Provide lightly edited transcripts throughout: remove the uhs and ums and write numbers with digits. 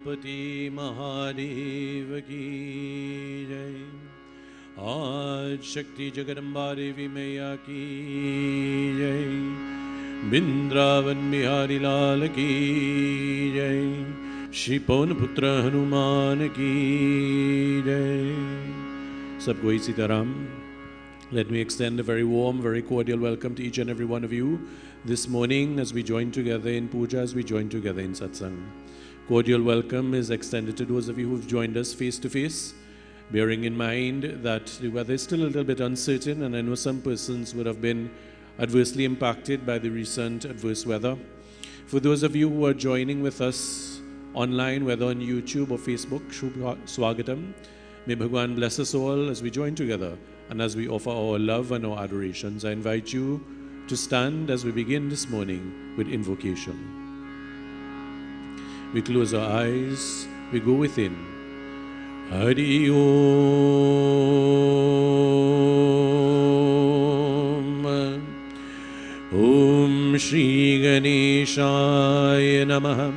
गणपति महादेव की जय। आज शक्ति जगदम्बा देवी मैया की जय। बिंद्रावन बिहारी लाल की जय। श्री पवन पुत्र हनुमान की जय। सबको इसी तरह let me extend a very warm, very cordial welcome to each and every one of you this morning as we join together in puja, as we join together in satsang. Cordial welcome is extended to those of you who've joined us face to face, bearing in mind that the weather is still a little bit uncertain, and I know some persons would have been adversely impacted by the recent adverse weather. For those of you who are joining with us online, whether on YouTube or Facebook, Shubh Swagatam, may Bhagwan bless us all as we join together and as we offer our love and our adorations. I invite you to stand as we begin this morning with invocation. We close our eyes, we go within. Hari Om. Om Shri Ganeshaya Namaha.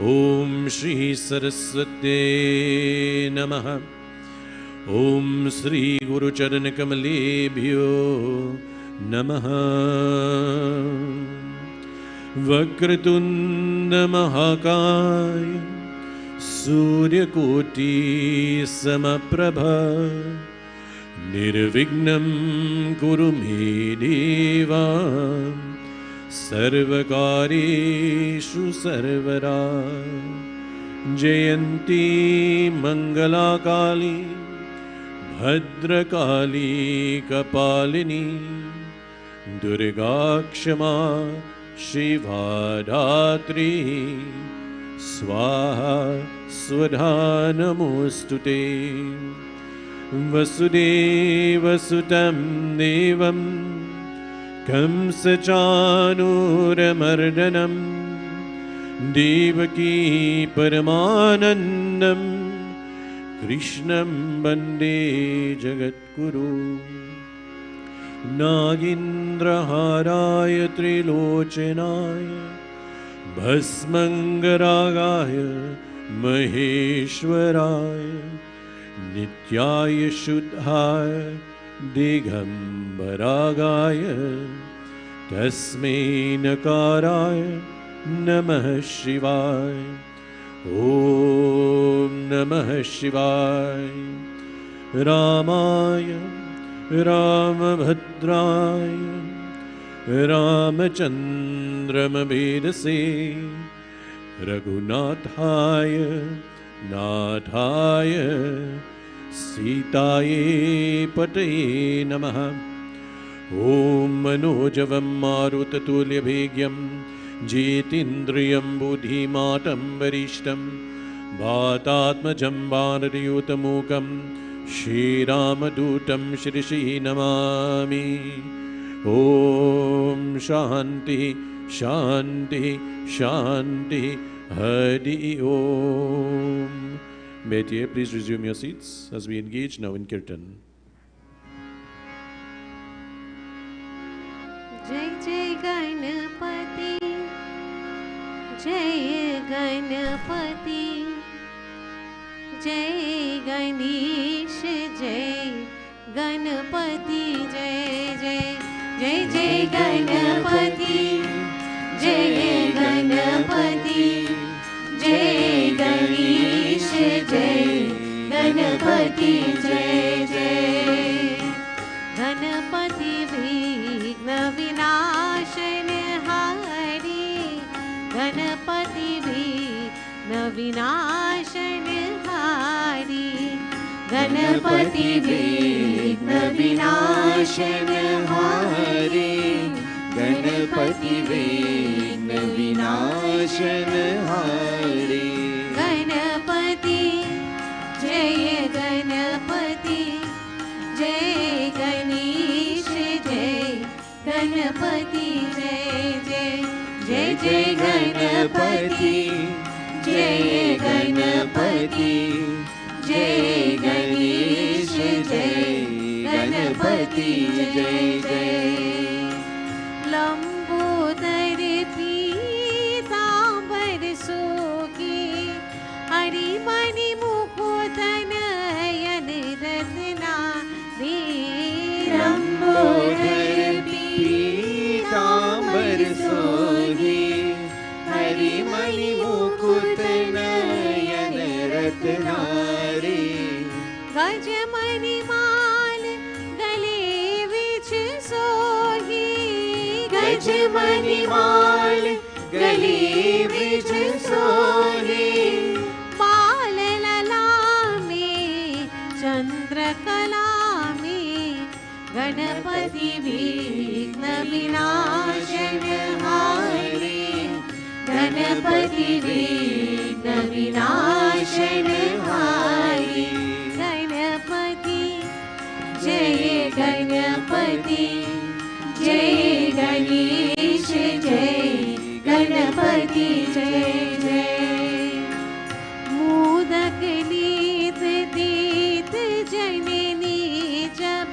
Om Shri Saraswate Namaha. Om Shri Guru Charan Kamalebhyo Namaha. Vakratunda Mahakaya Surya Koti Samaprabha Nirvignam Kuru Me Deva Sarvakareshu Sarvara. Jayanti Mangala Kali Bhadrakali Kapalini Durga Kshama Shiva Dhatri Swaha Swadha Namostute. Vasudeva Sutam Devam Kamsachanuramardanam Devaki Paramanandam Krishnam Bande Jagatguru. Nagindraharaya Trilochanaya Bhasmangaragaya Maheshwaraya Nityaya Shuddhaya Digambaragaya Tasmai Nakaraya Namah Shivaya. Om Namah Shivaya. Ramaya Ramabhadraya Ramachandramabedase Raghunathaya Nathaya Sitaye Pataye Namaha. Om Manojavam Marutatulyabhegyam Jetindriyam Buddhimatam Varishtam Bhatatmajam Bharadayutamukam Shri Ramadutam Shri Shri Namami. Om Shanti Shanti Shanti Hari Om. Betiye, please resume your seats as we engage now in Kirtan. Jai Jai Ganapati, Jai Ganapati, Jai Ganesh, Jai Ganapati, Jai Jai Jai Jai Ganapati, Jai Ganapati, Jai Ganesh, Jai Ganapati, Jai Jai Ganapati Vighna Vinashan Hari, Ganapati Vighna Vinashan Hari, Ganapati Vighna Vinashan Hari, Ganapati Vighna Vinashan Hari. Ganapati Jaya Ganapati Jai Ganesh Jai Ganapati Jai Jai Jai Jai Ganapati Jai Ganapati Jai Ganesh Jai Ganapati Jai Jai. Lambodar Pitambar Soki मणि मणि मुकुट नयन रत्नारी गज मणि माल गले विच सोही गज मणि माल गले विच सोही बाल लला में चंद्रकला में गणपति विघ्न विनाशन हारी गणपति विघ्न विनाशन हारी गणपति जय गणपति जय गणेश जय गणपति जय जय मोदक नीत दीत जननी जब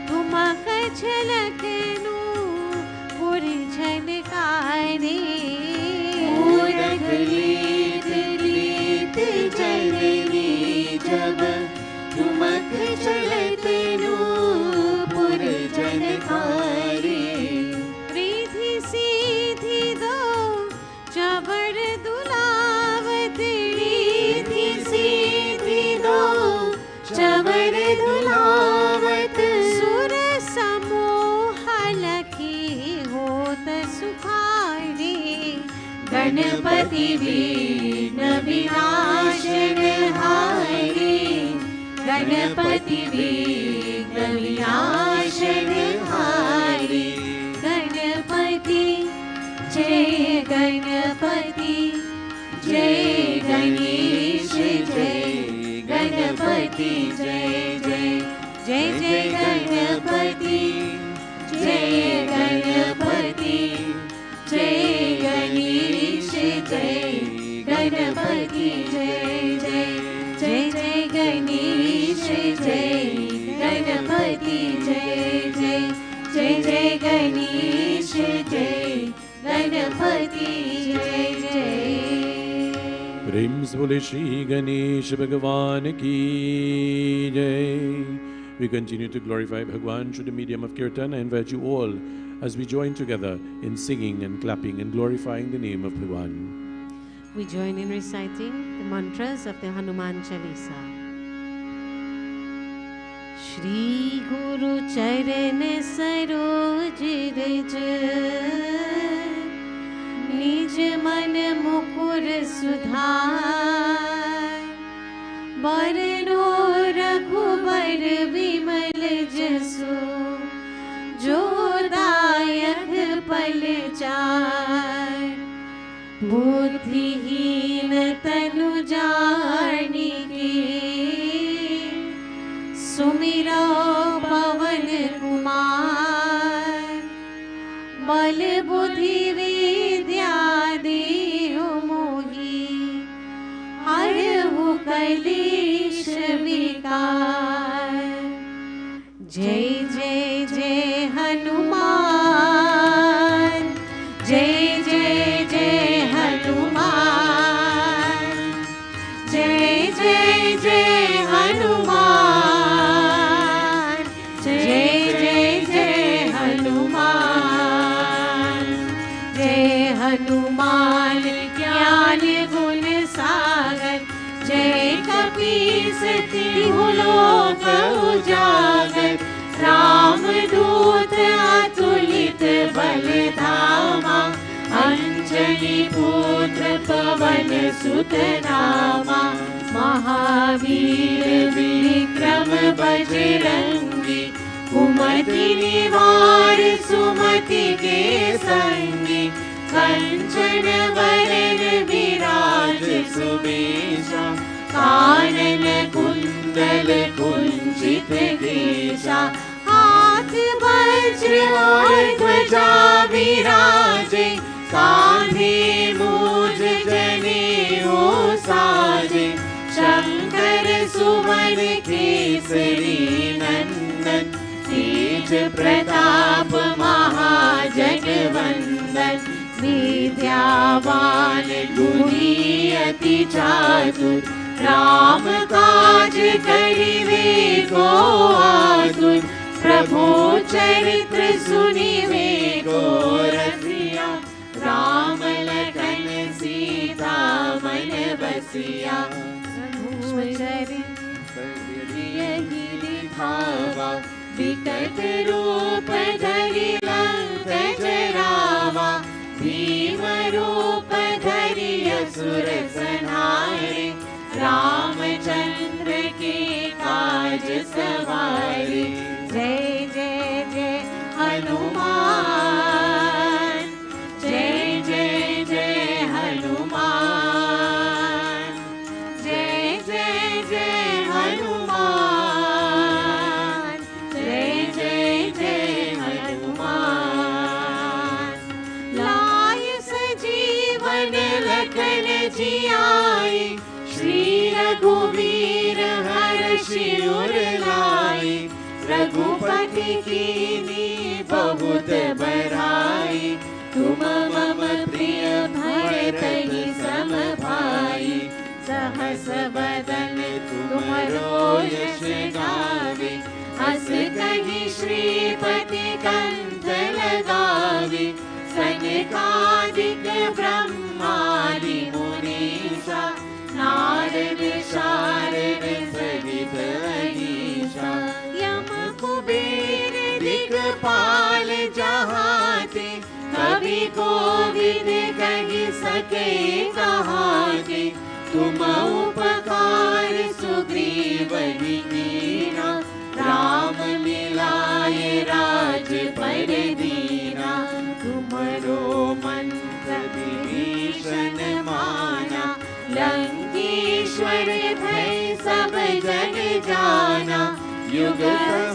तुमक झलकनु पुर झनकारे मोदक लीत लीत जननी जब ठुमक झलकनु पुर झनकारे रिधि सीधी दो चवर दुलावत रिधि सीधी दो चवर दुलावत सुर समूह लखी होत सुखारे गणपति विघ्न विनाशन हारी गणपति विघ्न विनाशन हारी गणपति जय गणपति जय गणेश जय गणपति जय जय जय जय गणपति जय गणपति जय गणेश जय गणपति जय जय जय जय गणेश जय गणपति जय जय जय जय गणेश जय गणपति जय जय प्रेम से बोले श्री गणेश भगवान की जय. We continue to glorify Bhagwan through the medium of Kirtan. I invite you all as we join together in singing and clapping and glorifying the name of Bhagwan. We join in reciting the mantras of the Hanuman Chalisa. Shri Guru Charan Saroj Raj Nij Man Mukur Sudhar Barno Raghubar Vimal Jasu Jo Dayak Palchar बुद्धिहीन तनु जानिके सुमिरो पवन कुमार बल बुद्धि विद्या देहु मोहि हरहु कलेश विकार जय जय जय हनुमान जय जय जय हनुमान जय जय जय हनुमान जय जय जय हनुमान जय हनुमान ज्ञान गुण सागर जय कपीस तिहु लोक उजागर राम दूत अतुलित बल धामा अंजनी पुत्र पवन सुत नामा महावीर विक्रम बजरंगी कुमति निवार सुमति के संगी कंचन वरण विराज सुबेशा कानन कुंडल कुंचित केशा हाथ वज्र और ध्वजा विराजे कांधे मूज जनेऊ साजे शंकर सुवन केसरी नंदन तेज प्रताप महाजगवंदन विद्यावान गुणी अति चातुर राम काज करिवे को आतुर प्रभु चरित्र सुनिवे को रसिया राम लखन सिया यही दिखावा विकट रूप धरि लंक जरावा भीम रूप धरि असुर संहारे रामचंद्र के काज सवारे जय जय जय हनुमान जय जय जय हनुमान जय जय जय हनुमान जय जय जय हनुमान लाय सजीवन लखन जियाए श्री रघुवीर हर्षि उर लाए रघुपति कीनी बहुत बड़ाई तुम मम प्रिय भरतहि सम भाई सहस बदन तुमरो यश गावे हस कहि श्रीपति कंठ लगावे सनकादिक ब्रह्मादि मुनीसा नारद शारद सहित अहीसा यम कुबेर दिक्पाल जहाते कवि कोविद कहि सके कहाते तुम उपकार सुग्रीव कीना राम मिलाए राजपद दीना तुमरो मंत्र विभीषण माना लंकेश्वर भय सब जन जाना युग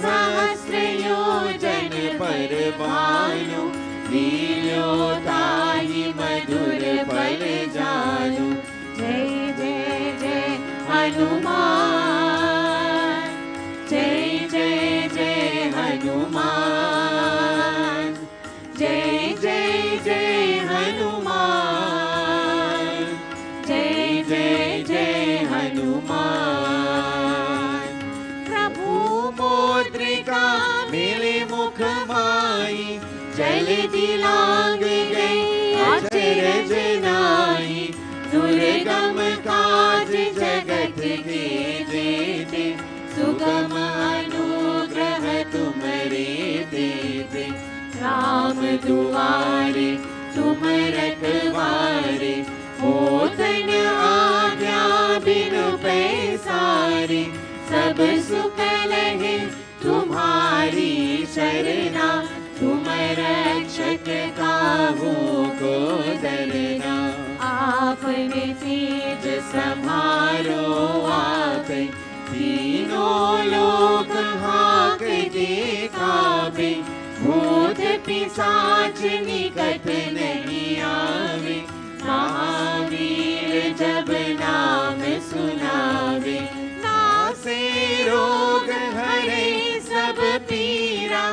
सहस्र योजन पर भानु लील्यो ताहि मधुर फल जानु जय जय जय हनुमान जय जय जय हनुमान जय जय जय हनुमान जय जय जय हनुमान प्रभु मुद्रिका मिले मुख माई जल दिलांग गई अचरज नाई दुर्गम काज जगत के जेते सुगम अनुग्रह तुमरे देते राम दुआरे तुम रखवारे होतन आज्ञा बिनु पैसारे सब सुख लहे तुम्हारी शरणा तुम रक्षक काहू को डरना आपने तेज संभारो आपे तीनों लोक हांकते काबे भूत पिशाच निकट नहीं आवे महावीर जब नाम सुनावे नासे रोग हरे सब पीरा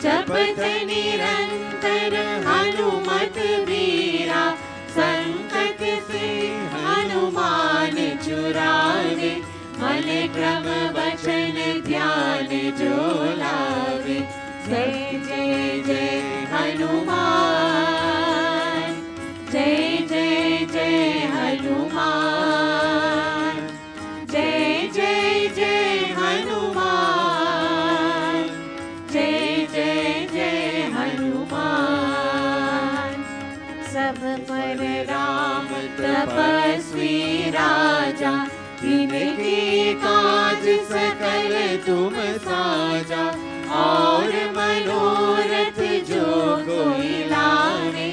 जपत निरंतर हनुमत वीरा संकट से हनुमान छुड़ावे मन क्रम वचन ध्यान जो लावे जय जय जय हनुमान जय जय जय हनुमान जय जय जय हनुमान जय जय जय हनुमान सब पर राम तपस्वी राजा तिनके काज सकल तुम साजा और मनोरथ जो कोई लावे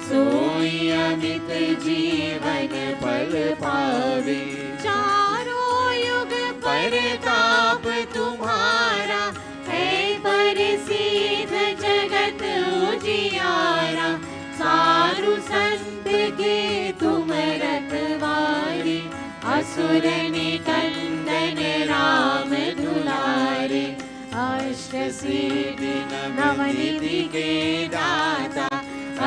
सोई अमित जीवन फल पावे चारों युग परताप तुम्हारा है प्रसिद्ध जगत उजियारा सारु संत के तुम रखवारे असुर निकंदन राम दुलारे अष्ट सिद्धि नवनिधि के दाता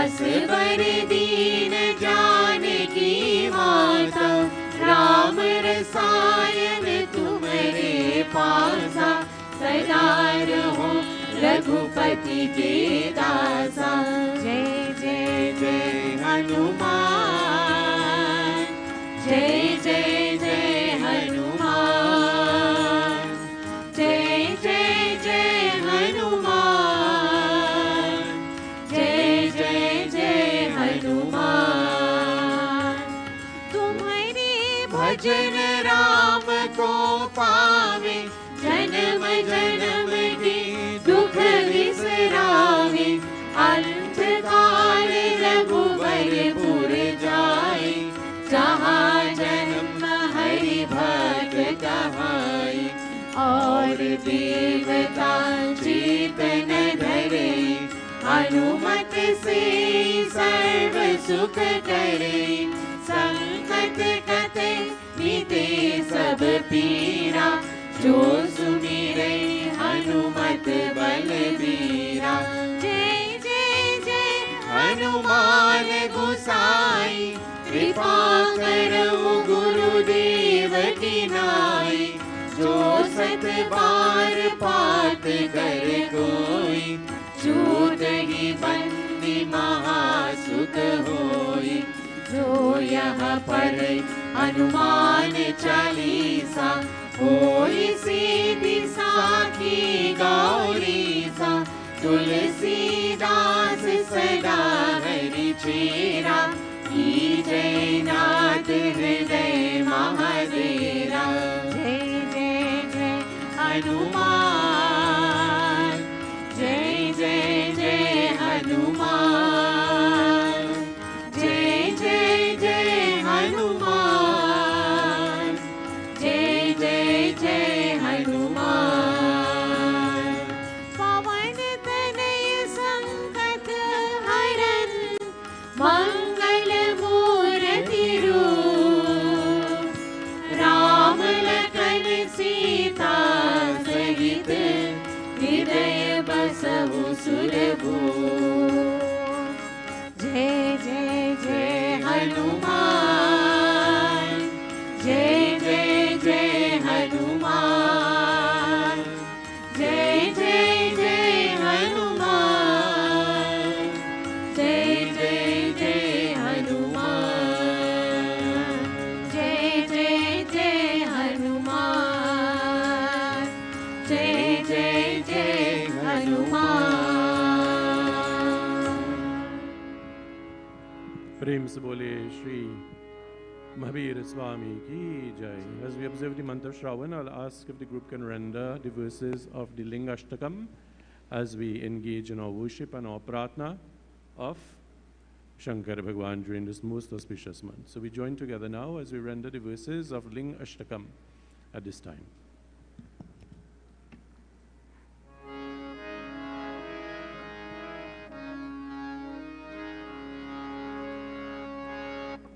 असबर दीन जानकी माता राम रसायन तुम्हारे पासा सदा रहो रघुपति के दासा जय जय जय हनुमान जय जय भजन राम को पावे, जन्म जन्म की दुख विसरावे, अंत काल रघुवरपुर जाए, जहाँ जन्म हरि भक्त कहाए, और देवता चेतन धरे, अनुमत से सर्व सुख करे, संकट कटे मिटे सब पीरा, जो सुमिरे हनुमत बलबीरा। जय जय जय हनुमान गोसाई, कृपा करो गुरुदेव की नाई, जो सत बार पाठ कर कोई, छूट ही बंदी महासुख होई, जो यहाँ पढ़े हनुमान चालीसा, होई सीधी साखी गौरी सा, तुलसीदास सदा हरि चेरा, की जय नाथ हृदय महादेरा। जय जय जय हनुमान, जय जय जय हनुमान, जय जय जय हनुमान, जय जय जय हनुमान। पवन तनय संकट हरन, मंगल मूर्ति रूप, राम लखन सीता सहित, हृदय बसहु सुरभूप। जय जय जय हनुमान, जय जय जय हनुमान, जय जय जय हनुमान, जय जय जय हनुमान, जय जय जय हनुमान, जय जय जय हनुमान। प्रेम से बोले Shri Mahavir Swami ki jai. As we observe the mantra Shravan, I'll ask if the group can render the verses of the Linga Ashtakam as we engage in our worship and our pratna of Shankar Bhagwan during this most auspicious month. So we join together now as we render the verses of Linga Ashtakam at this time.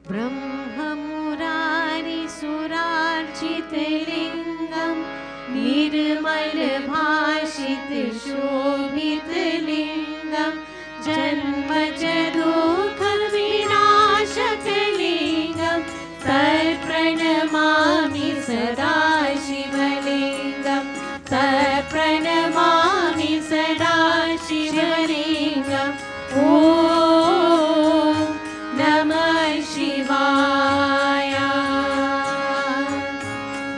ब्रह्ममुरारिसुरार्चितलिङ्गं निर्मलभाषितशोभितलिङ्गं जन्मज दुःखविनाशकलिङ्गं तत्प्रणमामि सदा शिवलिङ्गं तत्प्रणमामि सदा शिवलिङ्गम् ॐ नमः शिवाय।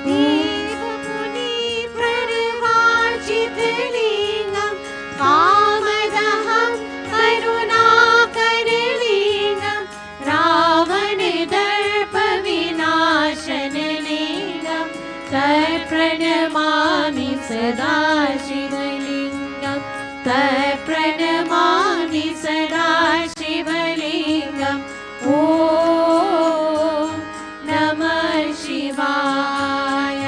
देवमुनिप्रणवार्चितलिङ्गं कामदहं करुणाकरलिङ्गं रावणदर्पविनाशनलिङ्गं तत्प्रणमामि सदा शिवलिङ्गं तत्प्रणमामि सदा शिवलिङ्गम् ॐ नमः शिवाय।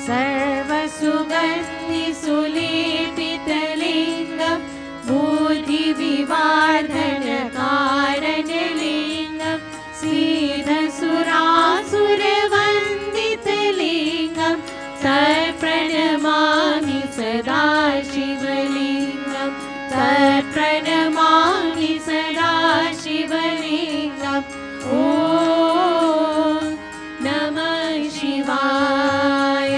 सर्वसुगन्धिसुलेपितलिङ्गं बुद्धिविवर्धनकारणलिङ्गं सिद्धसुरासुरवन्दितलिङ्गं तत्प्रणमामि सदा शिवलिङ्गं तत्प्रणमामि सदा शिवलिङ्गम् ॐ नमः शिवाय।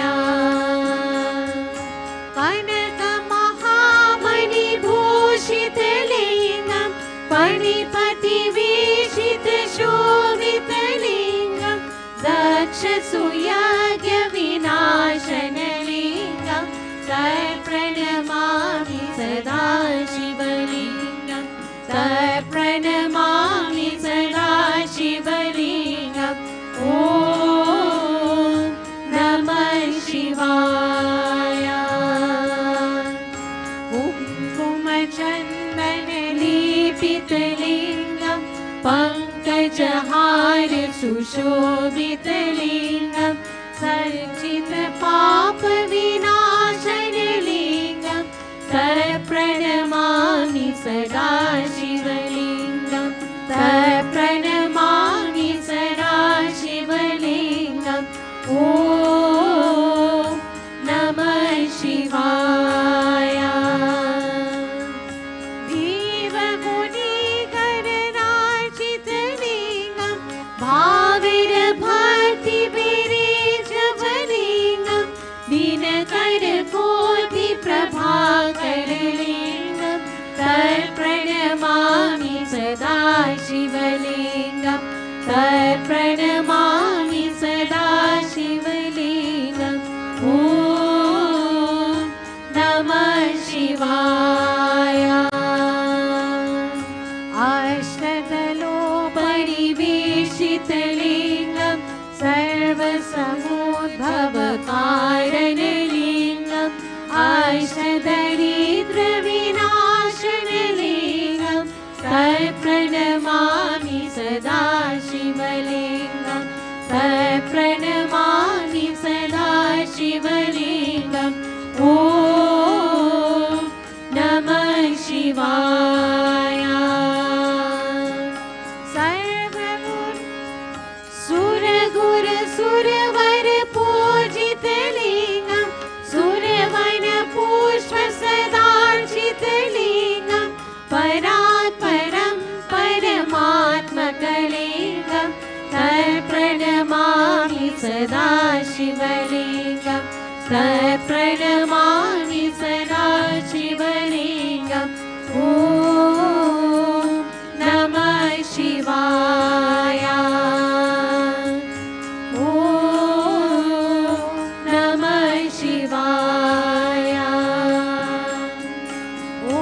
कनकमहामणिभूषितलिङ्गं फणिपतिवेशितशोभितलिङ्गं दक्षसुयज्ञविनाशनलिङ्गं तत्प्रणमामि सदा शिवलिङ्गं तत्प्रणमामि सदा शिवलिङ्गम् पङ्कजहार सुशोभितलिङ्गं सर्वचितपापविनाशनलिङ्गं तत्प्रणमामि सदा शिवलिङ्गं तत्प्रणमामि सदा शिवलिङ्गम् ॐ नमः शिवाय देवमुनिगणराजितलिङ्गं भाविरभक्तिभिरीजवलिङ्गं दिनकरकोटिप्रभाकरलिङ्गं तत्प्रणमामि सदा शिवलिङ्गं तत्प्रणमामि सदा शिवलिङ्गम् ॐ नमः शिवाय अष्टदलोपरिवेशितलिङ्गं सर्वसमुद्भवकारणलिङ्गम् अष्टदरिद्रविनाशनलिङ्गं तत्प्रणमामि सदा शिवलिङ्गं तत्प्रणमामि सदा शिवलिङ्गम् ॐ नमः शिवाय सुरगुरुसुरवरपूजितलिङ्गं सुरवनपुष्पसदार्चितलिङ्गं परात् परं परमात्मकलिङ्गं तत्प्रणमामि सदा शिवलिङ्गं तत्प्रणमामि सदा शिवलिङ्गम् ॐ नमः शिवाय ॐ नमः शिवाय ॐ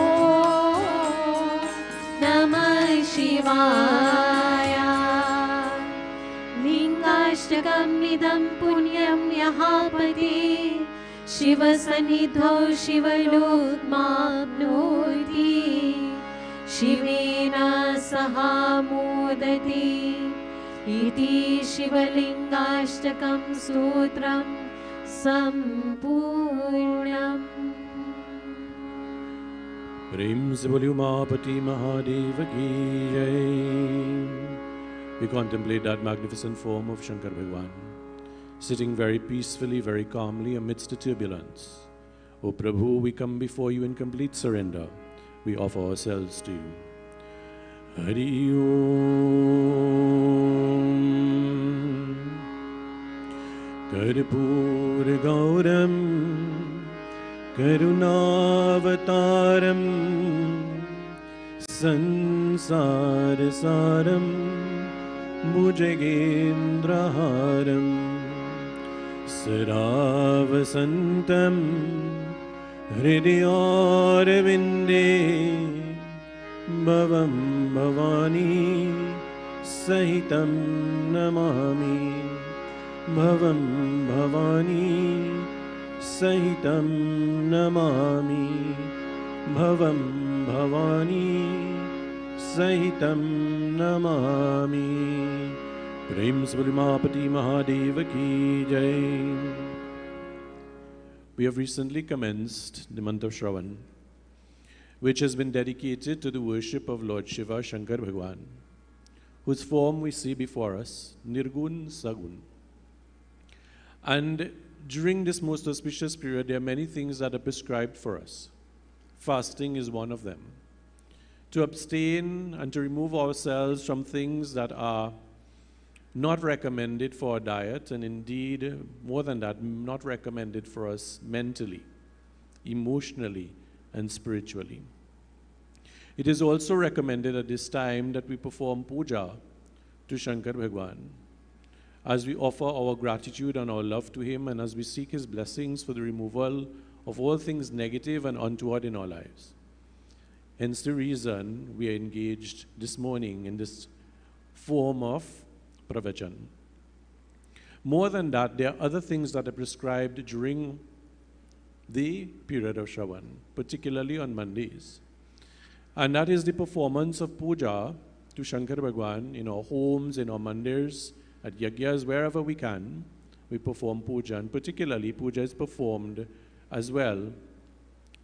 नमः शिवाय लिङ्गाष्टकमिदं पुण्यं यहापते शिवसन्निधौ शिवलोकमाप्नोति शिवेन सह मोदते इति शिवलिङ्गाष्टकं स्तोत्रं सम्पूर्णम् प्रेम से बोलियो उमापति महादेव की जय. We contemplate that magnificent form of Shankar Bhagwan, sitting very peacefully, very calmly amidst the turbulence. O Prabhu, we come before you in complete surrender. We offer ourselves to you. Hari Om Karpur Gauram Karunavataram Sansar Saram Bhujagendraharam Saravasantam Hridayarvinde Bhavam Bhavani Sahitam Namami Bhavam Bhavani Sahitam Namami Bhavam Bhavani Sahitam Namami. Prem Svalimapati Mahadeva Ki Jai. We have recently commenced the month of Shravan, which has been dedicated to the worship of Lord Shiva Shankar Bhagwan, whose form we see before us, Nirgun Sagun. And during this most auspicious period, there are many things that are prescribed for us. Fasting is one of them. To abstain and to remove ourselves from things that are not recommended for our diet, and indeed, more than that, not recommended for us mentally, emotionally, and spiritually. It is also recommended at this time that we perform puja to Shankar Bhagwan, as we offer our gratitude and our love to him, and as we seek his blessings for the removal of all things negative and untoward in our lives. Hence the reason we are engaged this morning in this form of pravachan. More than that, there are other things that are prescribed during the period of Shravan, particularly on Mondays. And that is the performance of puja to Shankar Bhagwan in our homes, in our mandirs, at yagyas, wherever we can. We perform puja, and particularly puja is performed as well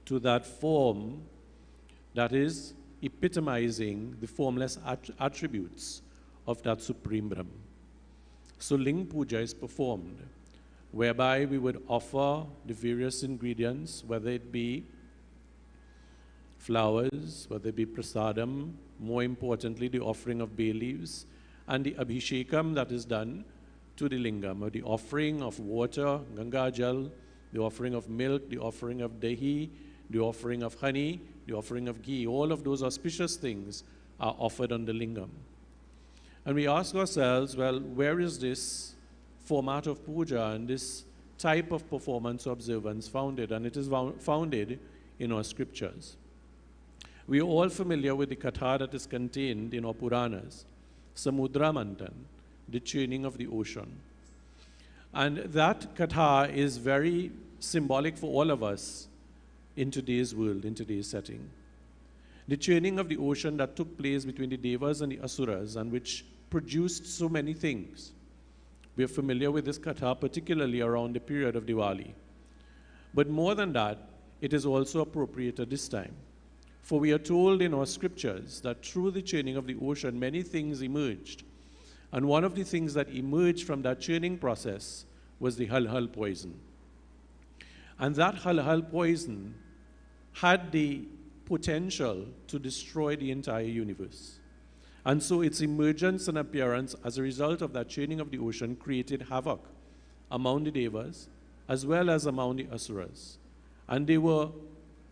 to that form that is epitomizing the formless attributes of that Supreme Brahm. So Ling Puja is performed, whereby we would offer the various ingredients, whether it be flowers, whether it be prasadam, more importantly the offering of bay leaves, and the abhishekam that is done to the lingam, or the offering of water, Ganga Jal, the offering of milk, the offering of dahi, the offering of honey, the offering of ghee. All of those auspicious things are offered on the lingam. And we ask ourselves, well, where is this format of puja and this type of performance observance founded? And it is founded in our scriptures. We are all familiar with the katha that is contained in our Puranas, Samudra Manthan, the churning of the ocean. And that katha is very symbolic for all of us in today's world, in today's setting. The churning of the ocean that took place between the Devas and the Asuras, and which produced so many things. We are familiar with this katha, particularly around the period of Diwali. But more than that, it is also appropriate at this time. For we are told in our scriptures that through the churning of the ocean, many things emerged. And one of the things that emerged from that churning process was the halhal poison. And that halhal poison had the potential to destroy the entire universe. And so its emergence and appearance as a result of that churning of the ocean created havoc among the Devas as well as among the Asuras. And they were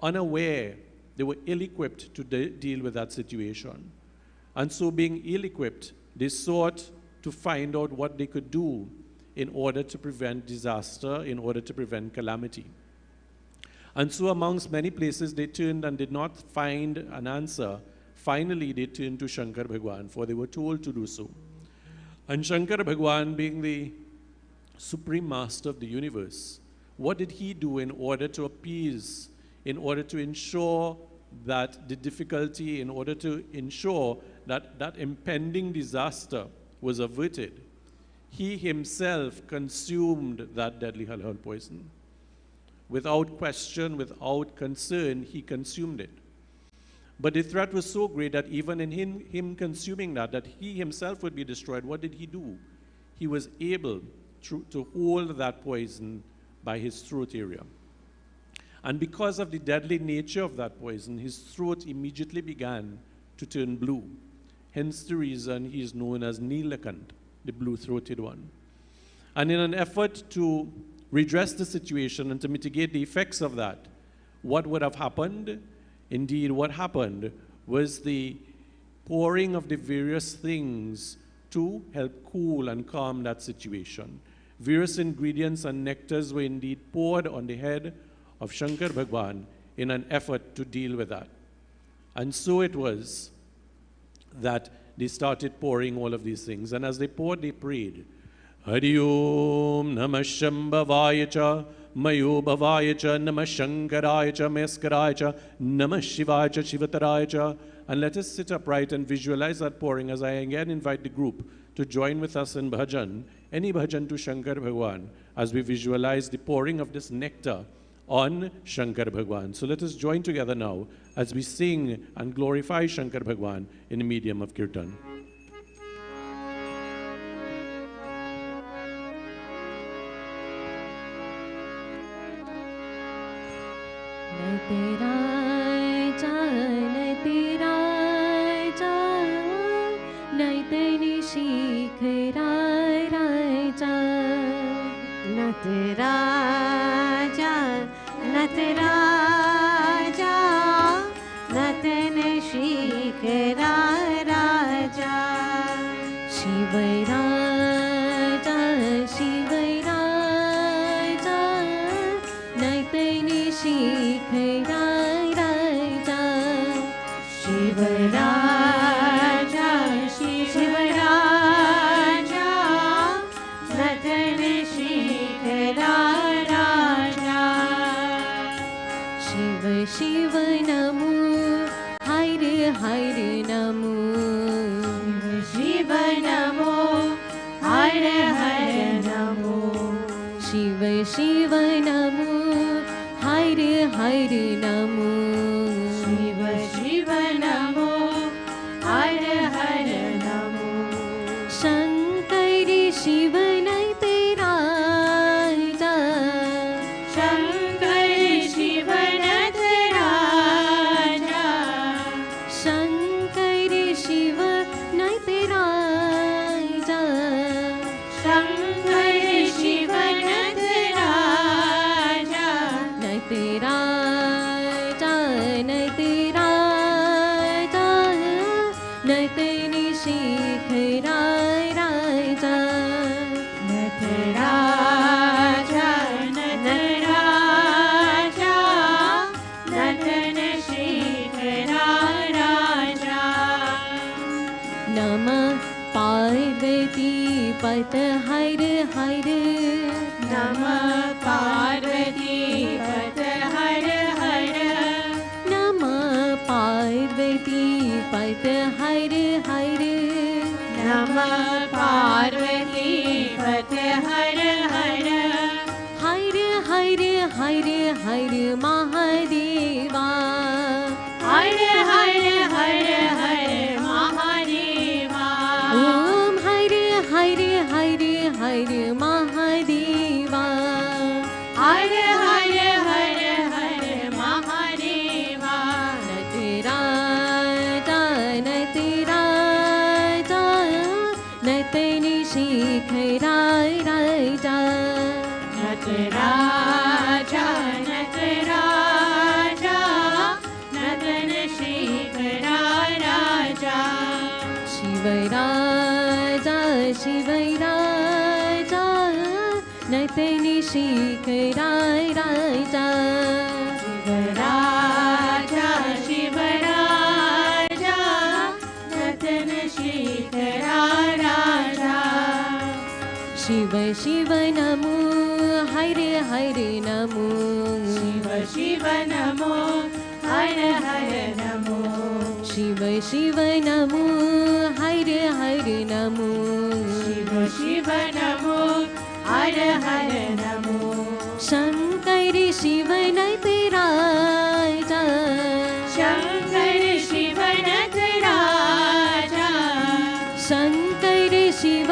unaware, they were ill-equipped to deal with that situation. And so being ill-equipped, they sought to find out what they could do in order to prevent disaster, in order to prevent calamity. And so amongst many places they turned and did not find an answer. Finally they turned to Shankar Bhagwan, for they were told to do so. And Shankar Bhagwan, being the Supreme Master of the universe, what did he do in order to appease, in order to ensure that the difficulty, in order to ensure that that impending disaster was averted? He himself consumed that deadly halhal poison. Without question, without concern, he consumed it. But the threat was so great that even in him consuming that he himself would be destroyed. What did he do? He was able to hold that poison by his throat area. And because of the deadly nature of that poison, his throat immediately began to turn blue. Hence the reason he is known as Nilakant, the blue-throated one. And in an effort to redress the situation and to mitigate the effects of that, what would have happened? Indeed, what happened was the pouring of the various things to help cool and calm that situation. Various ingredients and nectars were indeed poured on the head of Shankar Bhagwan in an effort to deal with that. And so it was that they started pouring all of these things. And as they poured, they prayed, Hari Om Namah Shambhavaya Cha Mayo Bhavaya Cha Namah Shankaraya Cha Meskaraya Cha Namah Shivaya Cha Shivataraya Cha. And let us sit upright and visualize that pouring as I again invite the group to join with us in bhajan, any bhajan to Shankar Bhagwan, as we visualize the pouring of this nectar on Shankar Bhagwan. So let us join together now as we sing and glorify Shankar Bhagwan in the medium of kirtan. नतनि शिखराय राजा नटराजा नटराजा नतन शिखराय राजा नमः पार्वती पत हर हर नमः पार्वती पत हर हर नमः पार्वती पत हर हर नमः पार्वती पत हर हर हर हर हर हर महादेवा हर हर हर हर महादेवा ओम हर हर हर हर महादेवा हर हर हर हर महादेवा नटराजा नटराजा नतनि शिखराय राजा नटराजा नटराजा नतन शिखराय राजा शिवराजा शिवराजा नतनि शिखराय राजा शिवराजा शिवराजा नतन शिखराय राजा शिव शिव नमो हर हर नमो शिव शिव नमो हर हर नमो शिव शिव नमो हर हर नमो शिव शिव नमो हर हर नमो शंकर शिव नटराजा शंकर शिव नटराजा शंकर शिव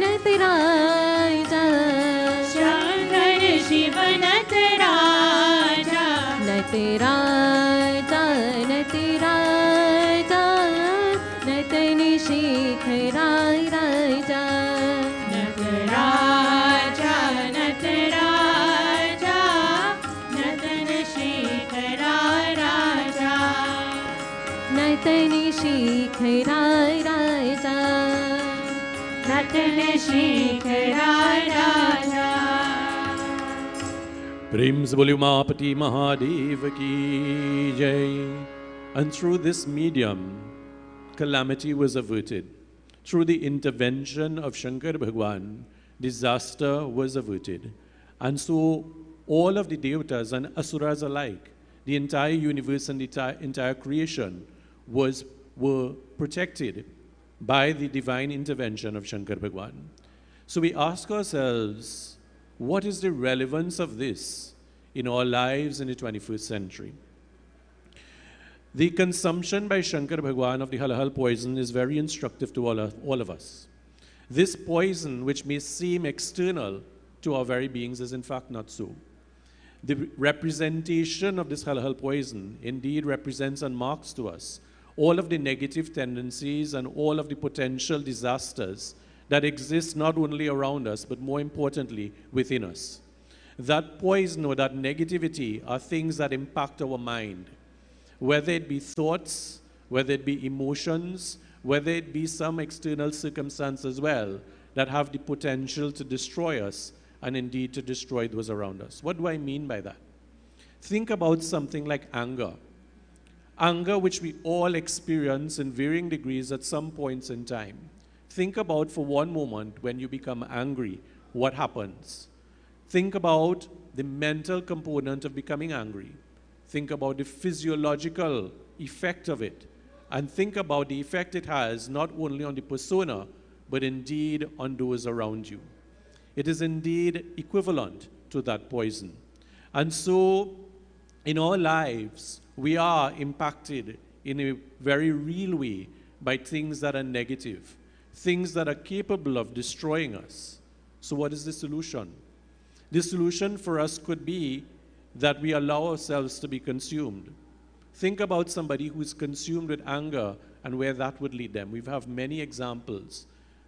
नटराजा शंकर शिव नटराजा नटराजा नटराजा नतनि शिखराय राजा नटराजा नटराजा नतन शिखराय राजा नतनि शिखराय राजा नतन शिखराय राजा प्रेम से बोलिए उमापति महादेव की जय. And through this medium, calamity was averted. Through the intervention of Shankar Bhagwan, disaster was averted. And so all of the devatas and asuras alike, the entire universe and the entire creation were protected by the divine intervention of Shankar Bhagwan. So we ask ourselves, what is the relevance of this in our lives in the 21st century? The consumption by Shankar Bhagwan of the halal poison is very instructive to all of us. This poison, which may seem external to our very beings, is in fact not so. The representation of this halal poison indeed represents and marks to us all of the negative tendencies and all of the potential disasters that exist not only around us, but more importantly, within us. That poison or that negativity are things that impact our mind, whether it be thoughts, whether it be emotions, whether it be some external circumstance as well, that have the potential to destroy us and indeed to destroy those around us. What do I mean by that? Think about something like anger. Anger, which we all experience in varying degrees at some points in time. Think about for one moment when you become angry, what happens? Think about the mental component of becoming angry. Think about the physiological effect of it. And think about the effect it has not only on the persona, but indeed on those around you. It is indeed equivalent to that poison. And so, in our lives, we are impacted in a very real way by things that are negative, things that are capable of destroying us. So what is the solution? The solution for us could be that we allow ourselves to be consumed. Think about somebody who is consumed with anger and where that would lead them. We have many examples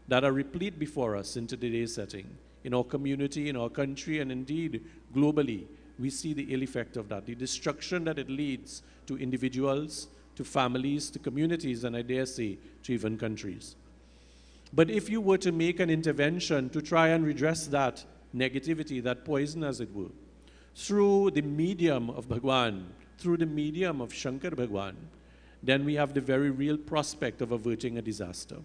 that are replete before us in today's setting. In our community, in our country, and indeed globally, we see the ill effect of that, the destruction that it leads to individuals, to families, to communities, and I dare say, to even countries. But if you were to make an intervention to try and redress that negativity, that poison as it were, through the medium of Bhagwan, through the medium of Shankar Bhagwan, then we have the very real prospect of averting a disaster.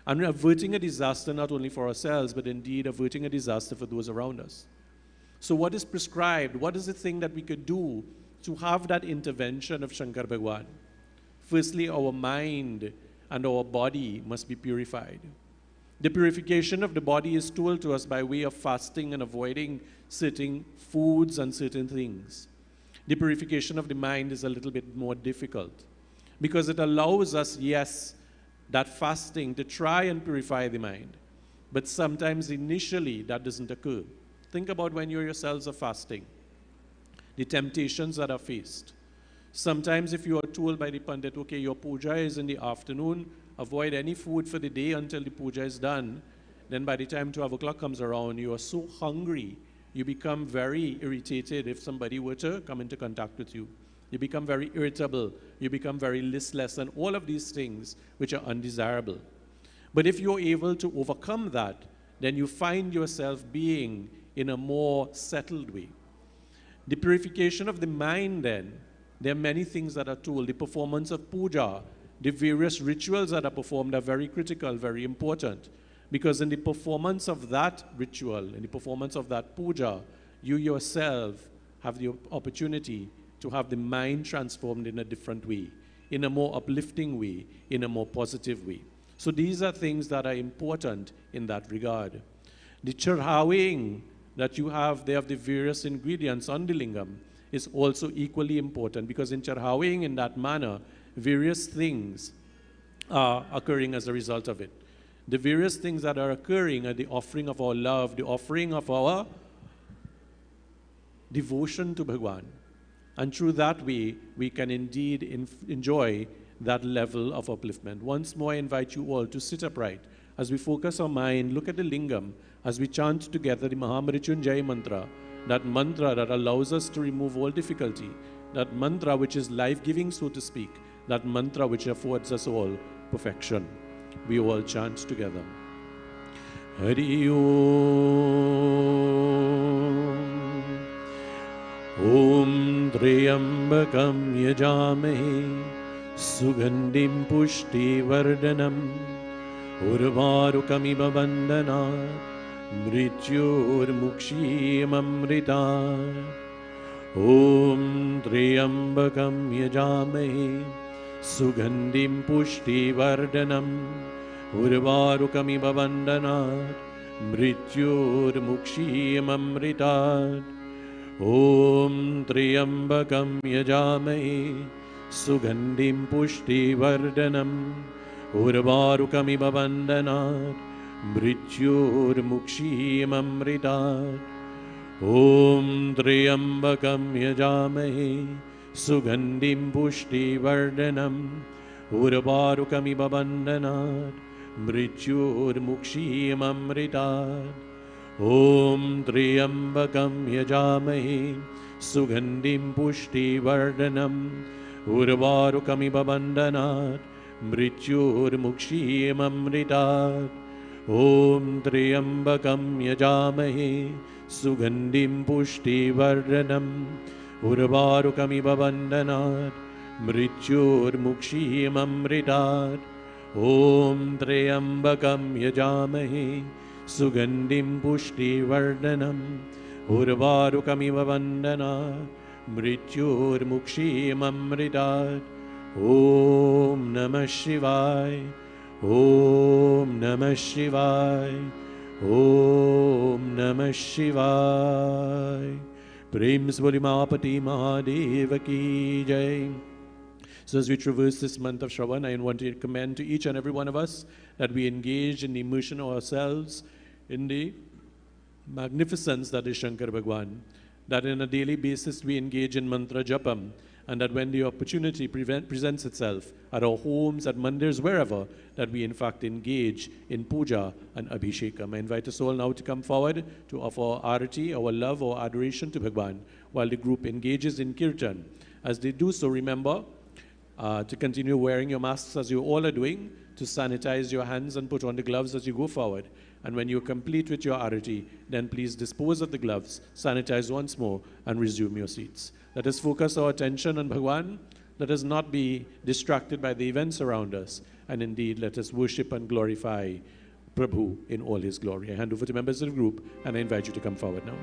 And averting a disaster not only for ourselves, but indeed averting a disaster for those around us. So what is prescribed? What is the thing that we could do to have that intervention of Shankar Bhagwan? Firstly, our mind and our body must be purified. The purification of the body is told to us by way of fasting and avoiding certain foods and certain things. The purification of the mind is a little bit more difficult because it allows us, yes, that fasting to try and purify the mind. But sometimes initially that doesn't occur. Think about when you yourselves are fasting, the temptations that are faced. Sometimes if you are told by the Pandit, okay, your puja is in the afternoon, avoid any food for the day until the puja is done, then by the time 12 o'clock comes around, you are so hungry, you become very irritated if somebody were to come into contact with you. You become very irritable, you become very listless, and all of these things which are undesirable. But if you're able to overcome that, then you find yourself being in a more settled way. The purification of the mind then, there are many things that are told. The performance of puja, the various rituals that are performed are very critical, very important. Because in the performance of that ritual, in the performance of that puja, you yourself have the opportunity to have the mind transformed in a different way, in a more uplifting way, in a more positive way. So these are things that are important in that regard. The charhawing that you have there of the various ingredients on the lingam is also equally important, because in charhawing in that manner, various things are occurring as a result of it. The various things that are occurring are the offering of our love, the offering of our devotion to Bhagwan. And through that way, we can indeed enjoy that level of upliftment. Once more, I invite you all to sit upright as we focus our mind, look at the lingam, as we chant together the Mahamrityunjaya mantra, that mantra that allows us to remove all difficulty, that mantra which is life-giving, so to speak, that mantra which affords us all perfection. We all chant together. Hari Om. Om Triyambakam Yajamahe Sugandhim Pushti Vardhanam Urvarukamiva Bandhanat Mrityur Mukshiyamamrita. Om Triyambakam Yajamahe Sugandhim Pushti Vardhanam Urvarukamiva Bandhanat Mrityur Mukshiyamamrita. Om Triyambakam Yajamahe Sugandhim Pushti Vardhanam Urvarukamiva Bandhanat Mrityur Mukshiyamamrita. Om Triyambakam Yajamahe Sugandhim Pushti Vardhanam Urvarukamiva Bandhanat Mrityur Mukshiyamamrita. Om Triyambakam Yajamahe Sugandhim Pushti Vardhanam Urvarukamiva Bandhanat Mrityur Mukshiyamamrita. Om Triyambakam Yajamahe Sugandhim Pushti Vardhanam Urvarukamiva Bandhanat Mrityur Mukshiyamamrita. Om Triyambakam Yajamahe Sugandhim Pushti Vardhanam Urvarukamiva Bandhanat Mrityur Mukshiyamamrita. Om Namah Shivaya. Om Namah Shivaya. Om Namah Shivaya. Prem Svali Mahapati Mahadeva Ki Jai. So as we traverse this month of Shravan, I want to commend to each and every one of us that we engage in the immersion of ourselves in the magnificence that is Shankar Bhagwan, that on a daily basis we engage in mantra japam, and that when the opportunity presents itself at our homes, at mandirs, wherever, that we in fact engage in puja and abhishekam. I invite us all now to come forward to offer our arati, our love, our adoration to Bhagwan, while the group engages in kirtan. As they do so, remember, to continue wearing your masks as you all are doing, to sanitize your hands and put on the gloves as you go forward. And when you're complete with your arati, then please dispose of the gloves, sanitize once more, and resume your seats. Let us focus our attention on Bhagwan. Let us not be distracted by the events around us. And indeed, let us worship and glorify Prabhu in all his glory. I hand over to members of the group, and I invite you to come forward now.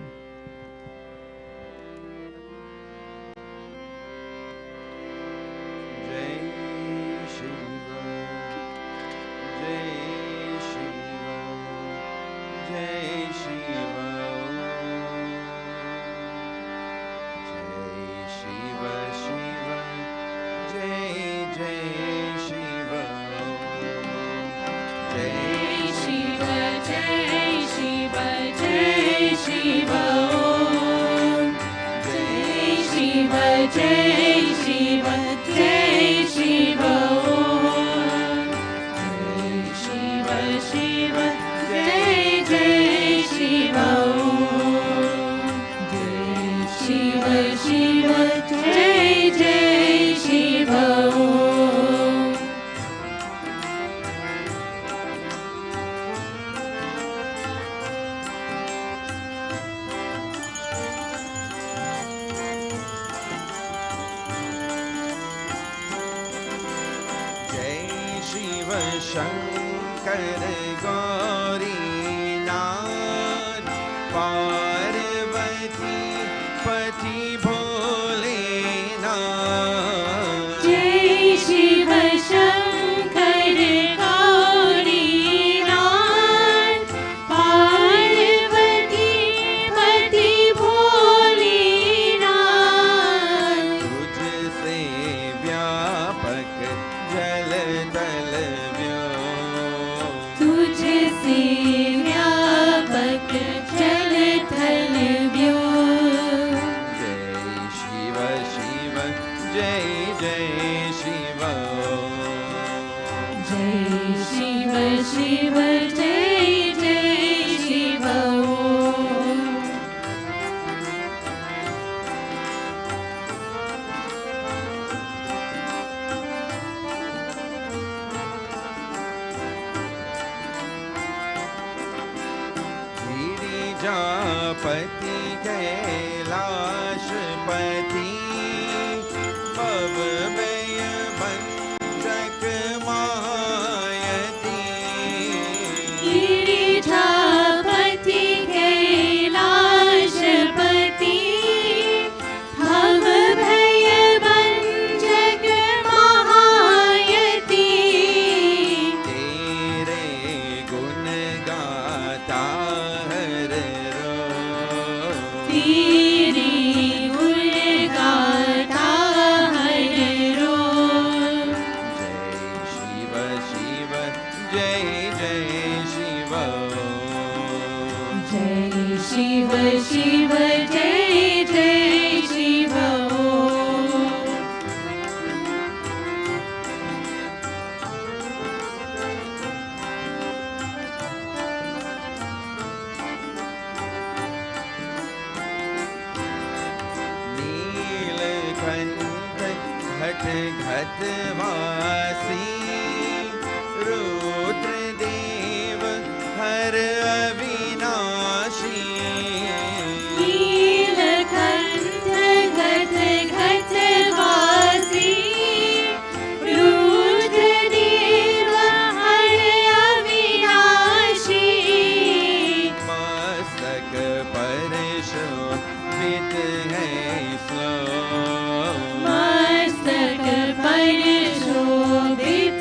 मस्तक पर शोभित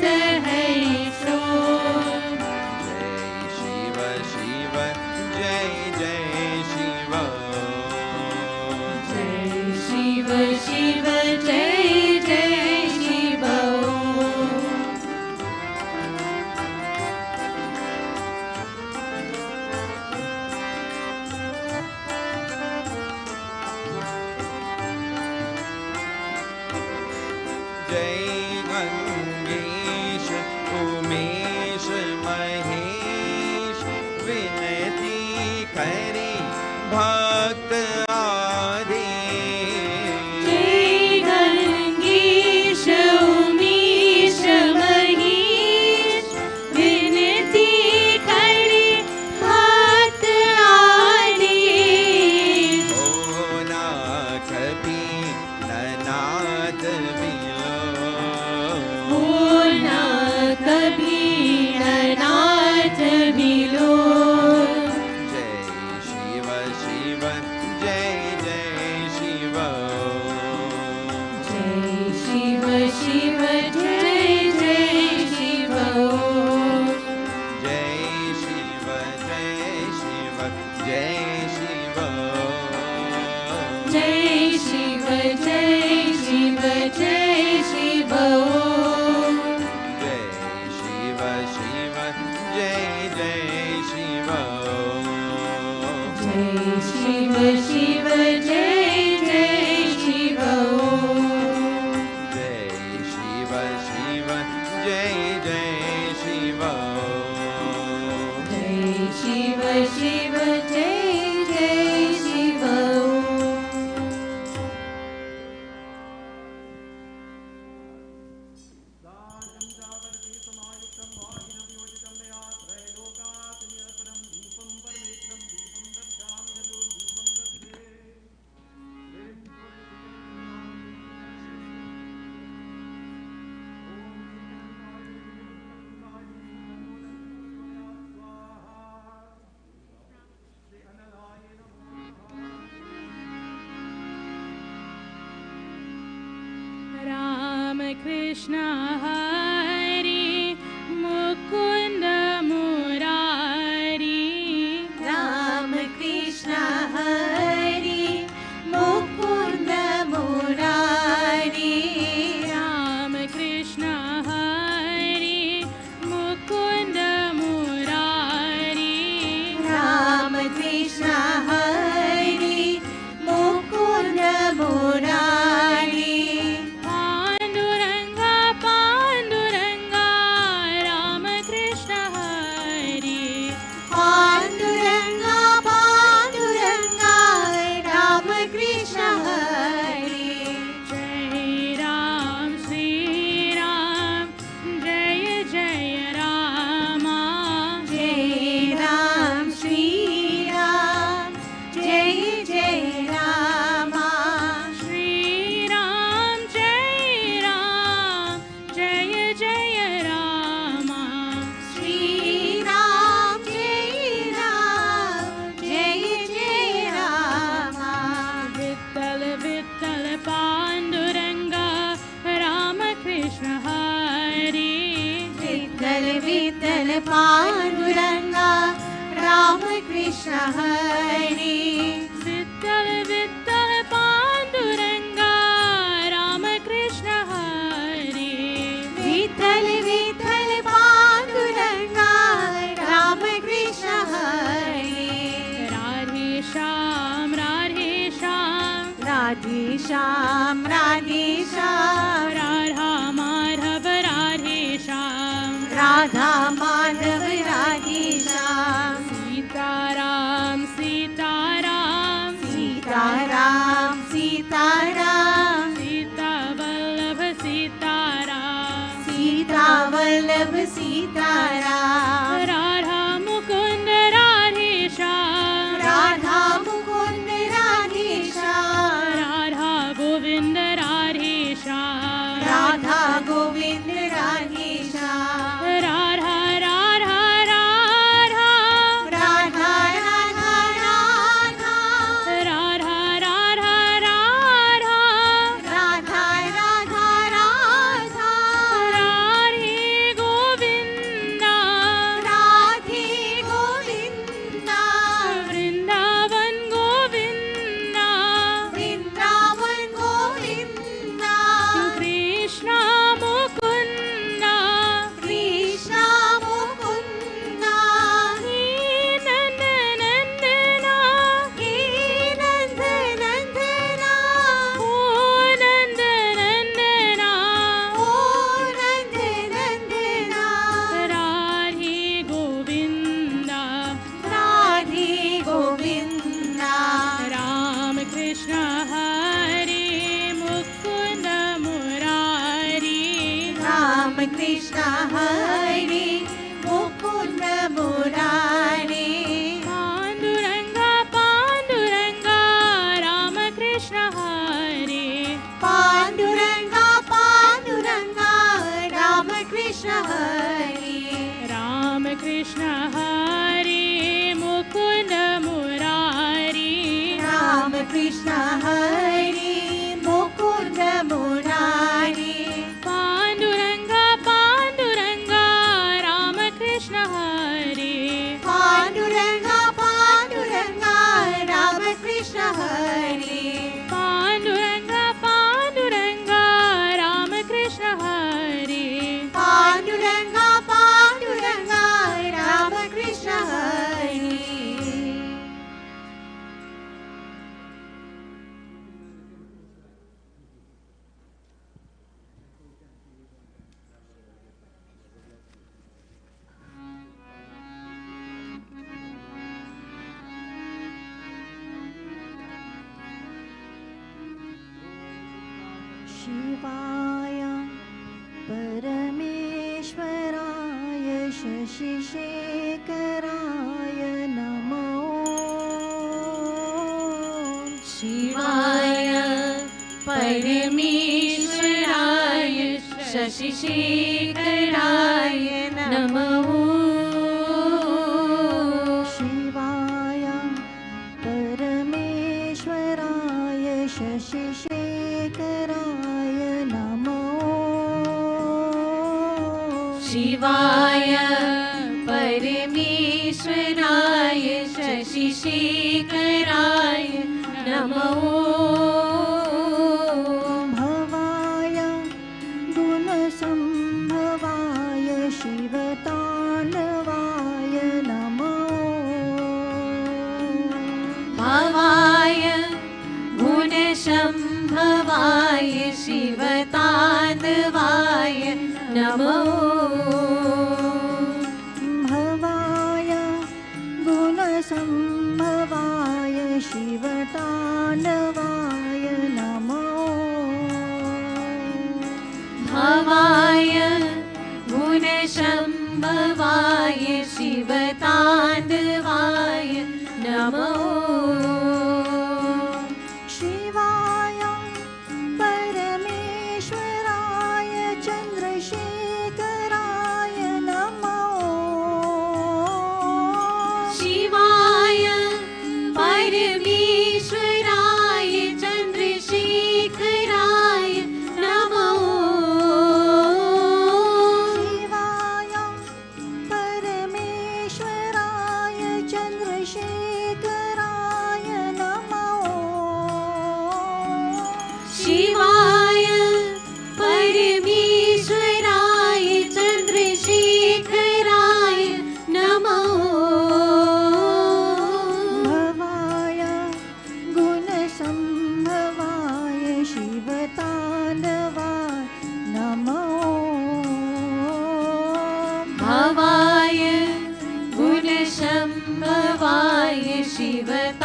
जय जय शिव जय शिव शिव जय जय शिव जय शिव शिव जय जय शिव जय शिव शिव जय जय Shiv Krishna Hari Mukunda Murari Ram Krishna Hari Mukunda Murari Ram Krishna Hari Mukunda Murari Ram Krishna Hari Mukunda Murari Panduranga Rama Krishna Hari Vittal Vittal Panduranga Rama Krishna Hari Vittal Vittal Panduranga Rama Krishna Hari Radhe Shyam Radhe Shyam Radhe Shyam Radhe Shyam Radha Madhav Radhe Shyam Radha Madhav Radhe Shyam Sitaram Sitaram Sitaram Sitaram Sita Vallabh Sitaram Sita Vallabh Sitaram Radha Mukund Radhe Shyam Radha Mukund Radhe Shyam Radha Govind Radhe Shyam Radha Govind Radhe Shyam Radha Radha Radha Radha Radha Radha Radha Radha Radha Radha Radha Radha Radhe Govinda Radhe Govinda Vrindavan Govinda Vrindavan Govinda Krishna Mukunda Krishna Mukunda He Nanda Nandana He Nanda Nandana Oh Nanda Nandana Oh Nanda Nandana Radhe Govinda Radhe Govinda Ram Krishna Hari Mukunda Murari Ram Krishna Hari Mukunda Murari Panduranga Panduranga Ram Krishna Hari Panduranga Panduranga Rama Krishna Hari Ram Krishna Hari Mukunda Murari Rama Krishna Hari Mukunda Murari Panduranga Panduranga Ram Krishna Hari Panduranga Panduranga Rama Krishna Hari Panduranga Panduranga Ram Krishna Hari Panduranga Panduranga शशिशेखराय नमो शिवाय परमेश्वराय शशिशेखराय नमो शिवाय परमेश्वराय शशिशेखराय नमो शिवाय परमेश्वराय शशिशेखराय नमो भवाय गुणसम्भवाय शिवताण्डवाय नमो भवाय गुणसम्भवाय शिवताण्डवाय नमो भवाय गुणसम्भवाय शिवताण्डवाय नमो भवाय गुणसम्भवाय शिवताण्डवाय नमो शिवाय परमेश्वराय चन्द्रशेखराय नमो शिवाय परमेश्वराय चन्द्रशेखराय नमो शिवाय परमेश्वराय चन्द्रशेखराय नमो शिवाय परमेश्वराय चन्द्रशेखराय नमो भवाय गुणसम्भवाय शिवताण्डवाय नमो भवाय गुणसम्भवाय शिवताण्डवाय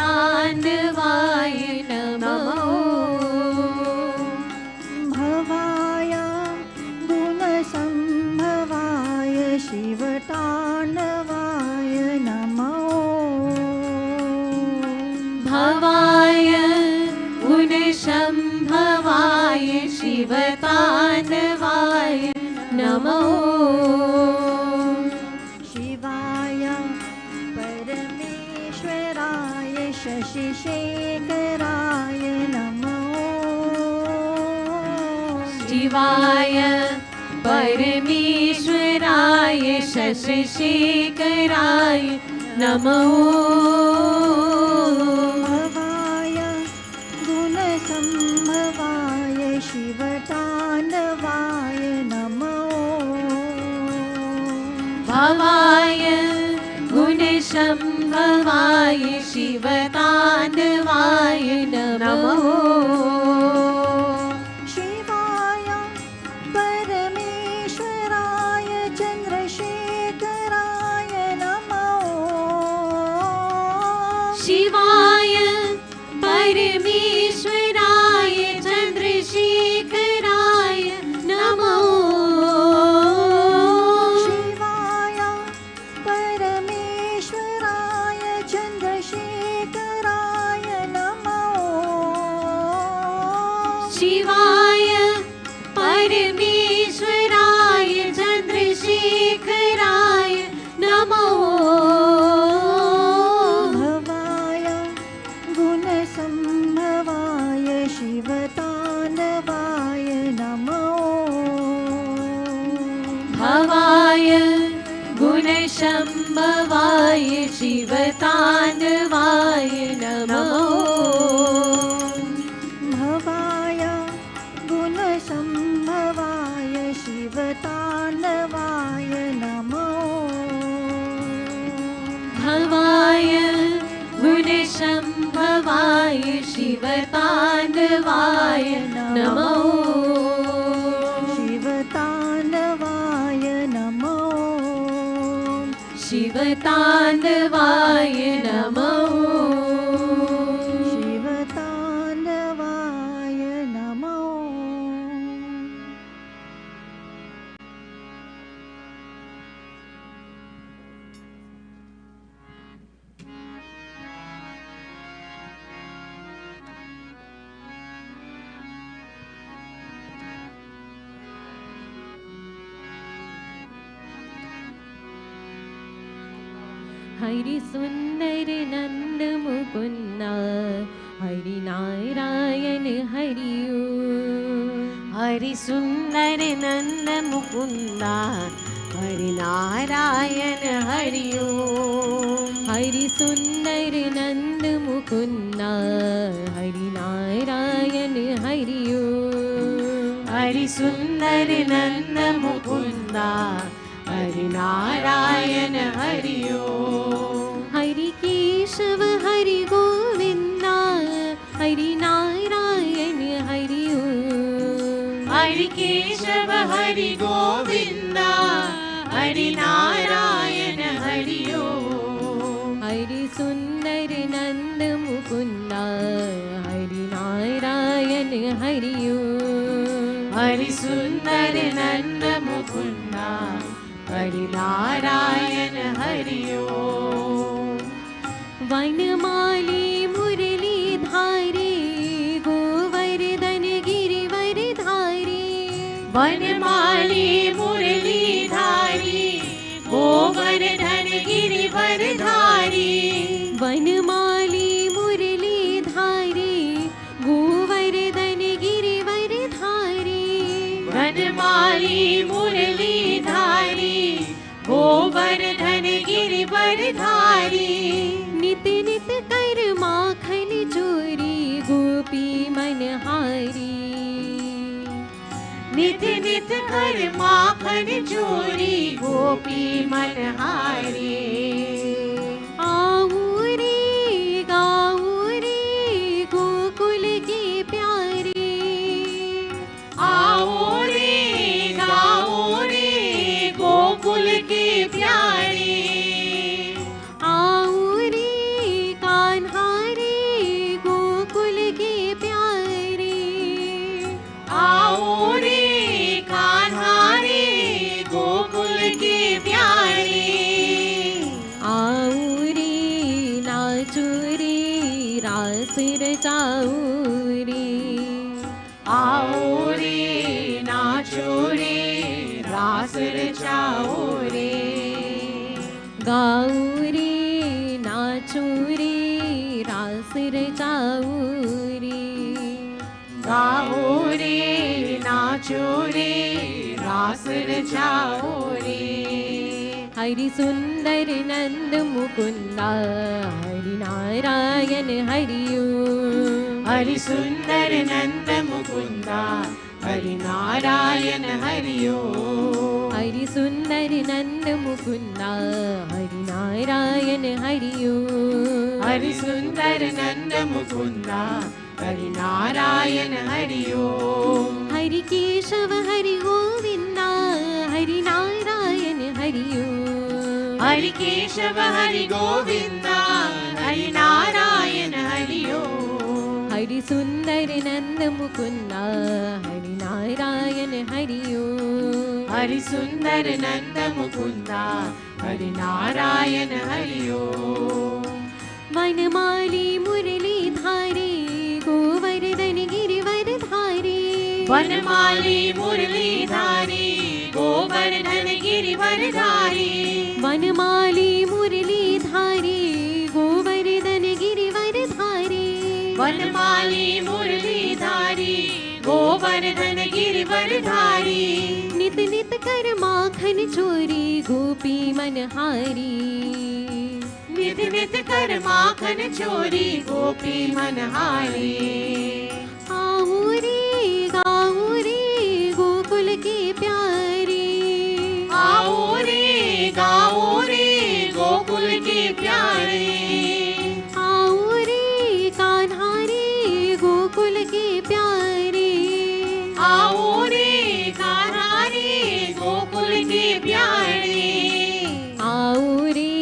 नमो भवाय गुणसम्भवाय शिवताण्डवाय नमो भवाय गुणसम्भवाय शिवताण्डवाय नमो शिवाय परमेश्वराय शशिशेखराय नमो शिवाय परमेश्वराय शशिशेखराय नमो भवाय गुणसम्भवाय शिवताण्डवाय नमो भवाय गुणसम्भवाय शिवताण्डवाय नमो शिवाय परमेश्वराय चन्द्रशेखराय नमो शिवाय परमेश्वराय चन्द्रशेखराय नमो शिवाय परमेश्वराय चन्द्रशेखराय नमो शिवाय परमेश्वराय चन्द्रशेखराय नमो भवाय गुणसम्भवाय शिवताण्डवाय नमो भवाय गुणसम्भवाय शिवताण्डवाय नमो भवाय गुणसम्भवाय शिवताण्डवाय नमो भवाय गुणसम्भवाय शिवताण्डवाय नमो शिवताण्डवाय नमो शिवताण्डवाय नमो शिवताण्डवाय नमो हरि सुंदर नंद मुकुंदा हरि नारायण हरि ओम हरि सुंदर नंद मुकुंदा हरि नारायण हरि ओम हरि सुंदर नंद मुकुंदा हरि नारायण हरि ओम हरि सुंदर नंद मुकुंदा हरि नारायण हरि ओम हरि केशव हरि गोविंदा हरि नारायण हरि ओम हरि केशव हरि गोविंदा हरि नारायण हरि ओम हरि सुंदर नंद मुकुंदा हरि नारायण हरि ओम हरि सुंदर नंद मुकुंदा हरि नारायण हरि ओम वनमाली मुरली धारी गोवर्धन गिरिवर धारी वनमाली मुरली धारी गोवर्धन गिरिवर धारी वनमाली मुरली धारी गोवर्धन गिरिवर धारी वनमाली मुरली धारी गोवर्धन गिरिवर धारी नित नित कर माखन चोरी गोपी मनहारी नित नित कर माखन चोरी गोपी मनहारी आओ रे गाओ रे गोकुल के प्यारे आओ रे गाओ रे गोकुल के प्यारे आओ रे कान्हा रे गोकुल के प्यारे आओ रे कान्हा रे गोकुल के प्यारे आओ रे नाचो रे रास रचाओ रे आओ रे नाचो रे रास रचाओ रे गाओ रे नाचो रे रास रचाओ रे गाओ रे नाचो रे रास रचाओ रे हरि सुंदर नंद मुकुंदा हरि नारायण हरि ओम हरि सुंदर नंद मुकुंदा हरि नारायण हरि ओम हरि सुंदर नंद मुकुंदा हरि नारायण हरि ओम हरि सुंदर नंद मुकुंदा हरि नारायण हरि ओम हरि केशव हरि गोविंदा हरि नारायण हरि ओम हरि केशव हरि गोविंदा हरि नारायण हरि ओम हरि सुंदर नंद मुकुंदा हरि नारायण हरि ओम हरि सुंदर नंद मुकुंदा हरि नारायण हरि ओम वनमाली मुरली धारी गोवर्धन गिरिवर धारी वनमाली मुरली धारी गोवर्धन गिरिवर धारी वनमाली मुरली धारी गोवर्धन गिरिवर धारी वनमाली मुरली धारी गोवर्धन गिरिवर धारी नित नित कर माखन चोरी गोपी मनहारी नित नित कर माखन चोरी गोपी मनहारी आओ रे गाओ रे गोकुल के प्यारे आओ रे गाओ रे गोकुल के प्यारे आओ रे कान्हा रे गोकुल के प्यारे आओ रे कान्हा रे गोकुल के प्यारे आओ रे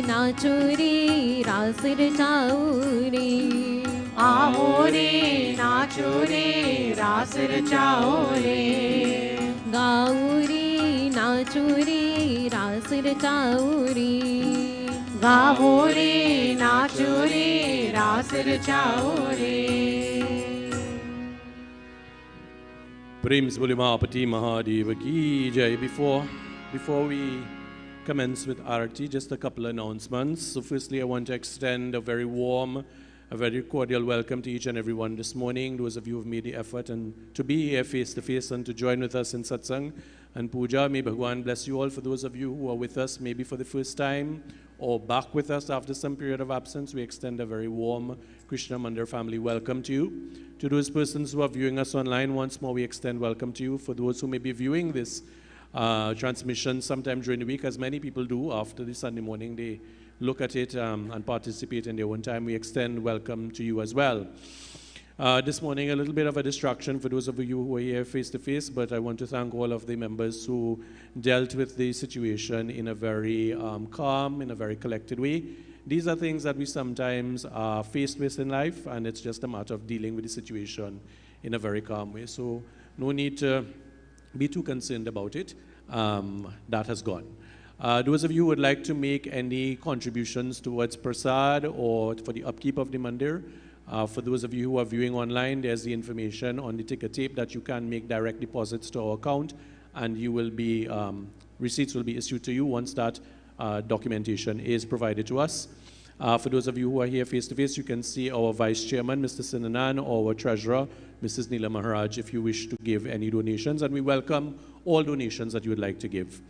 नाचो रे रास रचाओ रे आओ रे नाचो रे रास रचाओ रे गाओ रे नाचो रे रास रचाओ रे गाओ रे नाचो रे रास रचाओ रे प्रेम से बोले महापति महादेव की जय. Before we commence with Arati, just a couple of announcements. So firstly, I want to extend a very warm, a very cordial welcome to each and everyone this morning, those of you who have made the effort and to be here face to face and to join with us in satsang and puja. May Bhagwan bless you all. For those of you who are with us maybe for the first time or back with us after some period of absence, we extend a very warm Krishna Mandir family welcome to you. To those persons who are viewing us online, once more we extend welcome to you. For those who may be viewing this transmission sometime during the week, as many people do after the Sunday morning, they look at it and participate in their own time. We extend welcome to you as well. This morning, a little bit of a distraction for those of you who are here face to face, but I want to thank all of the members who dealt with the situation in a very calm, in a very collected way. These are things that we sometimes are faced with in life, and it's just a matter of dealing with the situation in a very calm way. So no need to be too concerned about it. That has gone. Those of you who would like to make any contributions towards prasad or for the upkeep of the mandir, for those of you who are viewing online, there's the information on the ticker tape that you can make direct deposits to our account, and you will be receipts will be issued to you once that documentation is provided to us. For those of you who are here face to face, you can see our Vice Chairman, Mr. Sinanan, or our Treasurer, Mrs. Neela Maharaj, if you wish to give any donations, and we welcome all donations that you would like to give.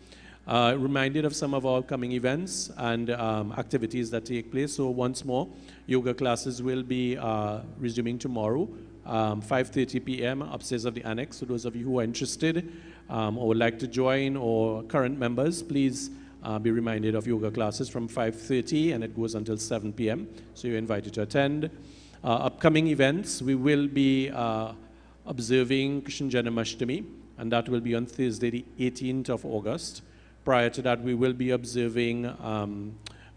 Reminded of some of our upcoming events and activities that take place. So once more, yoga classes will be resuming tomorrow, 5:30 p.m. upstairs of the annex. So those of you who are interested or would like to join, or current members, please be reminded of yoga classes from 5:30 and it goes until 7 p.m. So you're invited to attend. Upcoming events, we will be observing Krishna Janmashtami, and that will be on Thursday, the 18th of August. Prior to that, we will be observing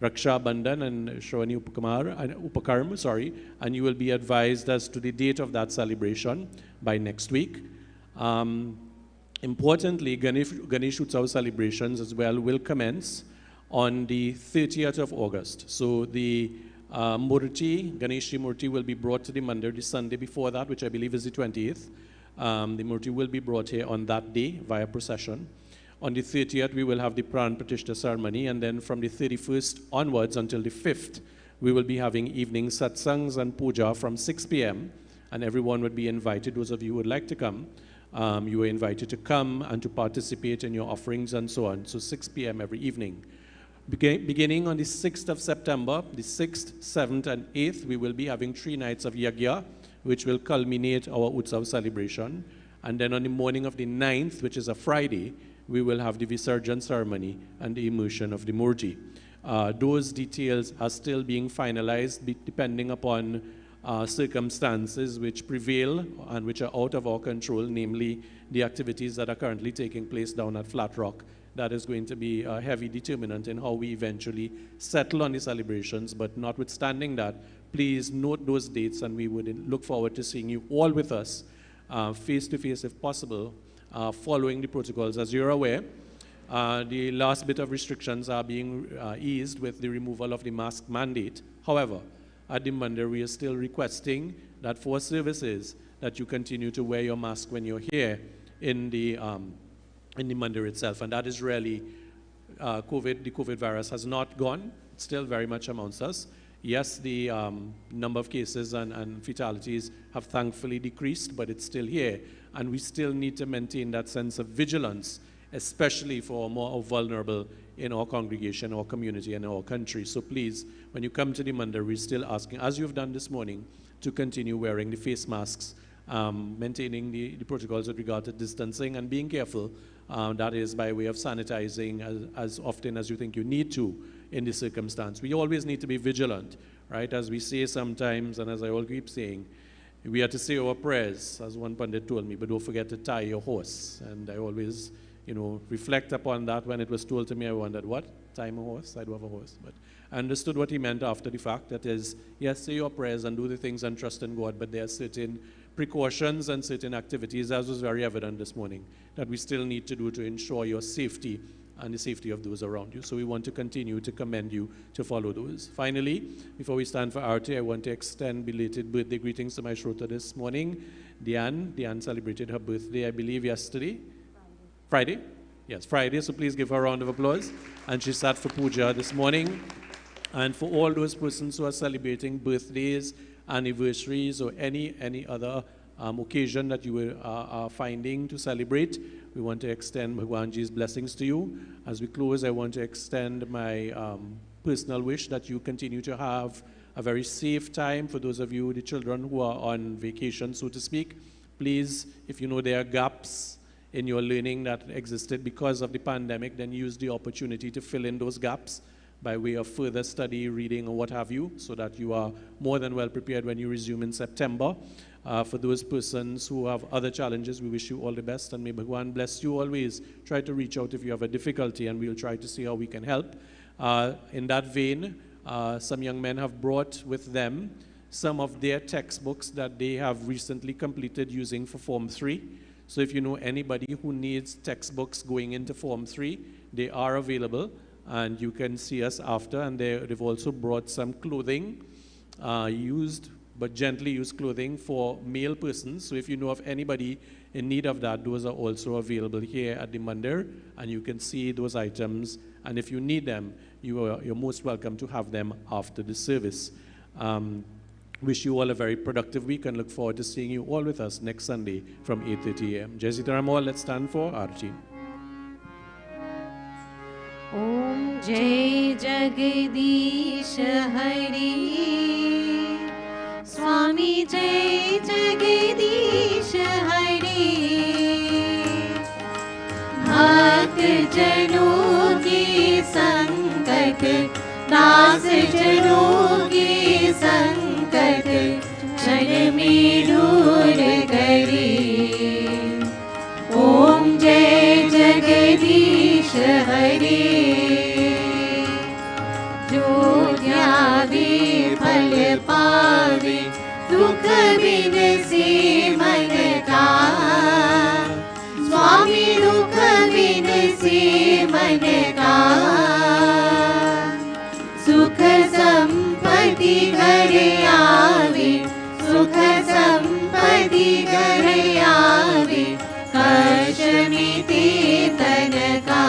Raksha Bandhan and Shravani Upakaram, and you will be advised as to the date of that celebration by next week. Importantly, Ganesh Utsav celebrations as well will commence on the 30th of August. So the Ganesh Murti will be brought to the mandir the Sunday before that, which I believe is the 20th. The Murti will be brought here on that day via procession. On the 30th, we will have the Pran Pratishtha ceremony, and then from the 31st onwards until the 5th, we will be having evening satsangs and puja from 6 p.m., and everyone would be invited. Those of you who would like to come, you are invited to come and to participate in your offerings and so on. So 6 p.m. every evening. Beginning on the 6th of September, the 6th, 7th, and 8th, we will be having 3 nights of yagya, which will culminate our Utsav celebration. And then on the morning of the 9th, which is a Friday, we will have the Visarjan ceremony and the immersion of the Murti. Those details are still being finalized depending upon circumstances which prevail and which are out of our control, namely the activities that are currently taking place down at Flat Rock. That is going to be a heavy determinant in how we eventually settle on the celebrations. But notwithstanding that, please note those dates, and we would look forward to seeing you all with us face to face if possible, following the protocols. As you're aware, the last bit of restrictions are being eased with the removal of the mask mandate. However, at the mandir, we are still requesting that for services that you continue to wear your mask when you're here in the mandir itself. And that is really the COVID virus has not gone. It's still very much amongst us. Yes, the number of cases and fatalities have thankfully decreased, but it's still here. And we still need to maintain that sense of vigilance, especially for more vulnerable in our congregation, our community, and our country. So please, when you come to the mandir, we're still asking, as you've done this morning, to continue wearing the face masks, maintaining the protocols with regard to distancing, and being careful. That is by way of sanitizing as often as you think you need to in this circumstance. We always need to be vigilant, right? As we say sometimes, and as I all keep saying, we have to say our prayers, as one Pandit told me, but don't forget to tie your horse. And I always, reflect upon that. When it was told to me, I wondered, what? Tie my horse? I do have a horse. But I understood what he meant after the fact. That is, yes, say your prayers and do the things and trust in God, but there are certain precautions and certain activities, as was very evident this morning, that we still need to do to ensure your safety and the safety of those around you. So we want to continue to commend you to follow those. Finally, before we stand for Aarti, I want to extend belated birthday greetings to my Shrota this morning. Diane celebrated her birthday, I believe, yesterday. Friday? Yes, Friday, so please give her a round of applause. And she sat for puja this morning. And for all those persons who are celebrating birthdays, anniversaries, or any other occasion that you are finding to celebrate, we want to extend Bhagwanji's blessings to you. As we close, I want to extend my personal wish that you continue to have a very safe time. For those of you, the children who are on vacation, so to speak, please, if you know there are gaps in your learning that existed because of the pandemic, then use the opportunity to fill in those gaps by way of further study, reading, or what have you, so that you are more than well prepared when you resume in September. For those persons who have other challenges, we wish you all the best, and may Bhagwan bless you always. Try to reach out if you have a difficulty, and we'll try to see how we can help. In that vein, some young men have brought with them some of their textbooks that they have recently completed using for Form 3. So if you know anybody who needs textbooks going into Form 3, they are available, and you can see us after. And they've also brought some clothing, used but gently used clothing for male persons. So if you know of anybody in need of that, those are also available here at the Mandir, and you can see those items. And if you need them, you're most welcome to have them after the service. Wish you all a very productive week and look forward to seeing you all with us next Sunday from 8:30 a.m. Jai Sitaram all. Let's stand for Arati. Om Jai Jagadish Hari Swami Jai Jagadish Hari Bhakt Janon ki sankat Das Janon ki संकट क्षण में दूर करे ओम जय जगदीश हरे जो ध्यावे फल पावे दुख बिन से मन का स्वामी दुख बिन से मन का सुख संपत्ति घर आवे सुख संपत्ति घर आवे कष्ट मिटे तन का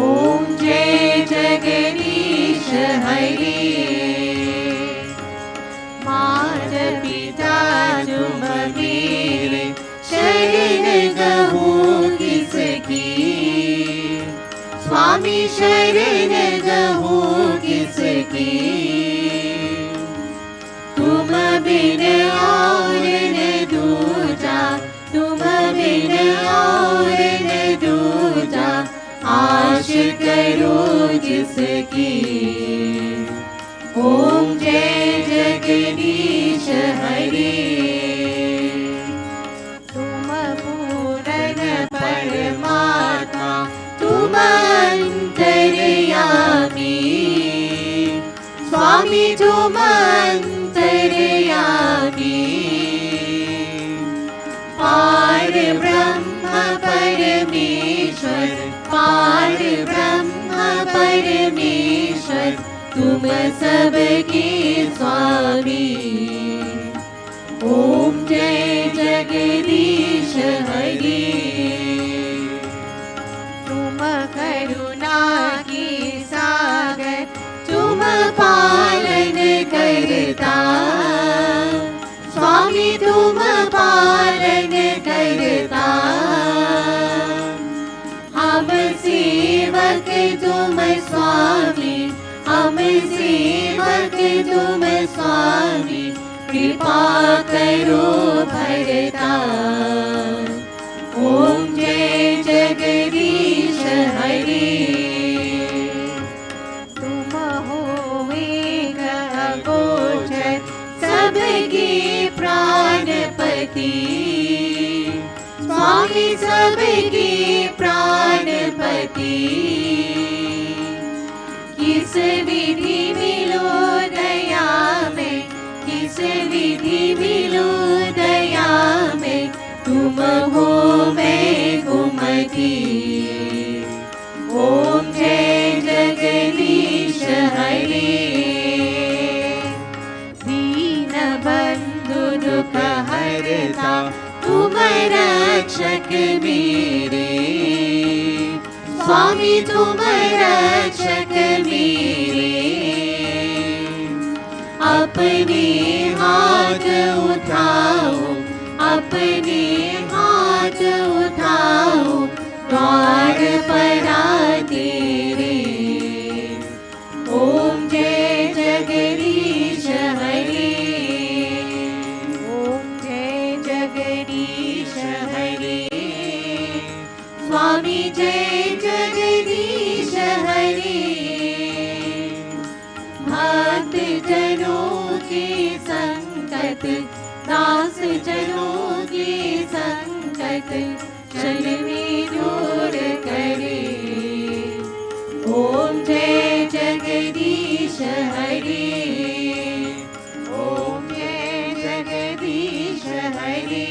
ओम जय जगदीश हरे मात पिता तुम मेरे शरण गहो किसकी स्वामी शरण गहो किसकी तुम बिन और न दूजा तुम बिन और न दूजा आश करो जिसकी ओम जय जगदीश हरे तुम पूर्ण परमात्मा तुम अंतर्यामी स्वामी तुम अंतर्यामी पार ब्रह्म परमेश्वर पार ब्रह्म परमेश्वर तुम सबके स्वामी ओम जय जगदीश हरे करुणा की सागर तुम पालन करता स्वामी तुम पालन करता हम सेवक तुम स्वामी हम सेवक तुम स्वामी कृपा करो भरता ओम जय जगदीश हरे तुम हो एक अगोचर सबके प्राणपति स्वामी सबके प्राणपति किस विधि मिलो दया में किस विधि मिलो दया में तुम हो मैं घुमती ओम जय जगदीश हरे दीन बंधु दुख हरता तुम रक्षक मेरे स्वामी तुम रक्षक मेरे, अपने हाथ उठाओ, अपने हाथ उठाओ, द्वार पर तेरे। ओम जय जगदीश हरे, ओम जय जगदीश हरे, स्वामी जय जगदीश हरे। भक्त जनों के संकट, दास जनों के संकट, क्षण में दूर करे। ओम जय जगदीश हरे, ओम जय जगदीश हरे,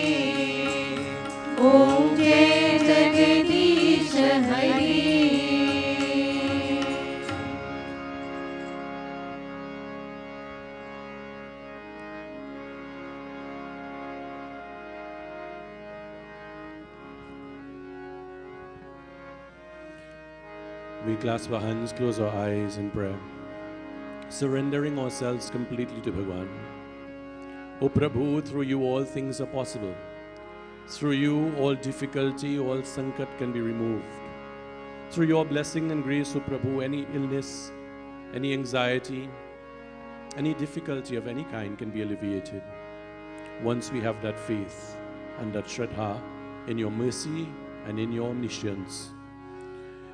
ओम जय जगदीश हरे। We clasp our hands, close our eyes in prayer, surrendering ourselves completely to Bhagwan. O Prabhu, through you all things are possible. Through you all difficulty, all sankat can be removed. Through your blessing and grace, O Prabhu, any illness, any anxiety, any difficulty of any kind can be alleviated. Once we have that faith and that shraddha in your mercy and in your omniscience.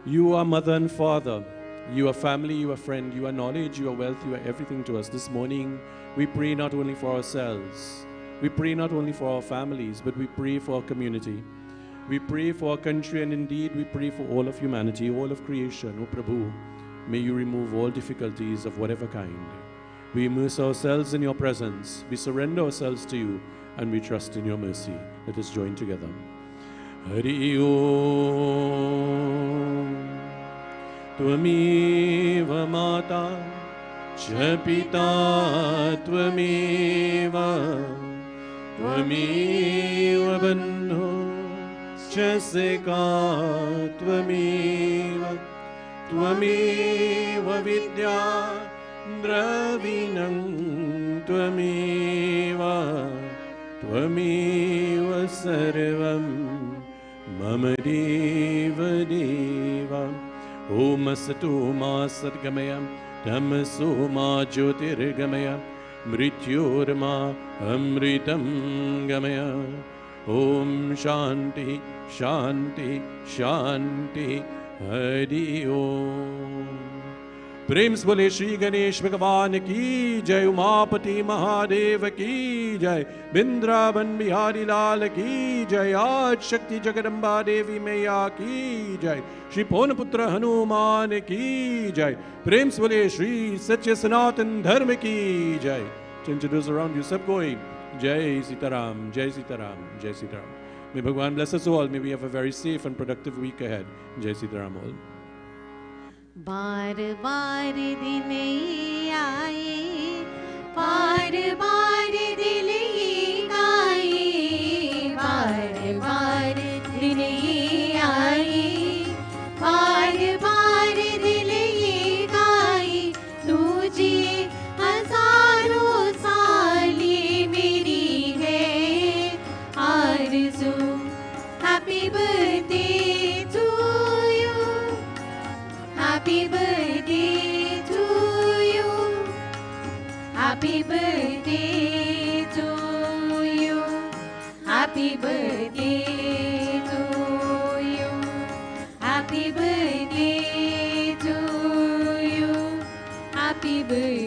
You are mother and father, you are family, you are friend, you are knowledge, you are wealth, you are everything to us. This morning, we pray not only for ourselves, we pray not only for our families, but we pray for our community. We pray for our country, and indeed we pray for all of humanity, all of creation. O Prabhu, may you remove all difficulties of whatever kind. We immerse ourselves in your presence, we surrender ourselves to you, and we trust in your mercy. Let us join together. Hari Om. Tvameva Mata Cha Pita Tvameva, Tvameva Bandhu Cha Seka Tvameva, Tvameva Vidya Dravinam Tvameva, Tvameva Sarvam Mama Deva Deva. Om Asatu Ma Satgamaya, Tamasu Ma Jyotirgamaya, Mrityorma Amritam Gamaya. Om Shanti Shanti Shanti Hari Om. प्रेम से बोले श्री गणेश भगवान की जय, उमापति महादेव की जय, वृंदावन बिहारी लाल की जय, आज शक्ति जगदम्बा देवी मैया की जय, श्री पवन पुत्र हनुमान की जय। प्रेम से बोले श्री सच्चे सनातन धर्म की जय। Introduce around you, सब कोई जय सीताराम, जय सीताराम, जय सीताराम। May भगवान bless us all. May we have a very safe and productive week ahead. जय सीताराम all. बार बार दिन ये आए, बार बार दिल ये गाए, बार बार दिन ये आए, बार बार दिल ये गाए, तुझे हजारों साल ये मेरी है आरज़ू। Happy birthday to you, Happy birthday to you, happy birthday to you, happy birthday to you, happy birthday to you, happy birthday.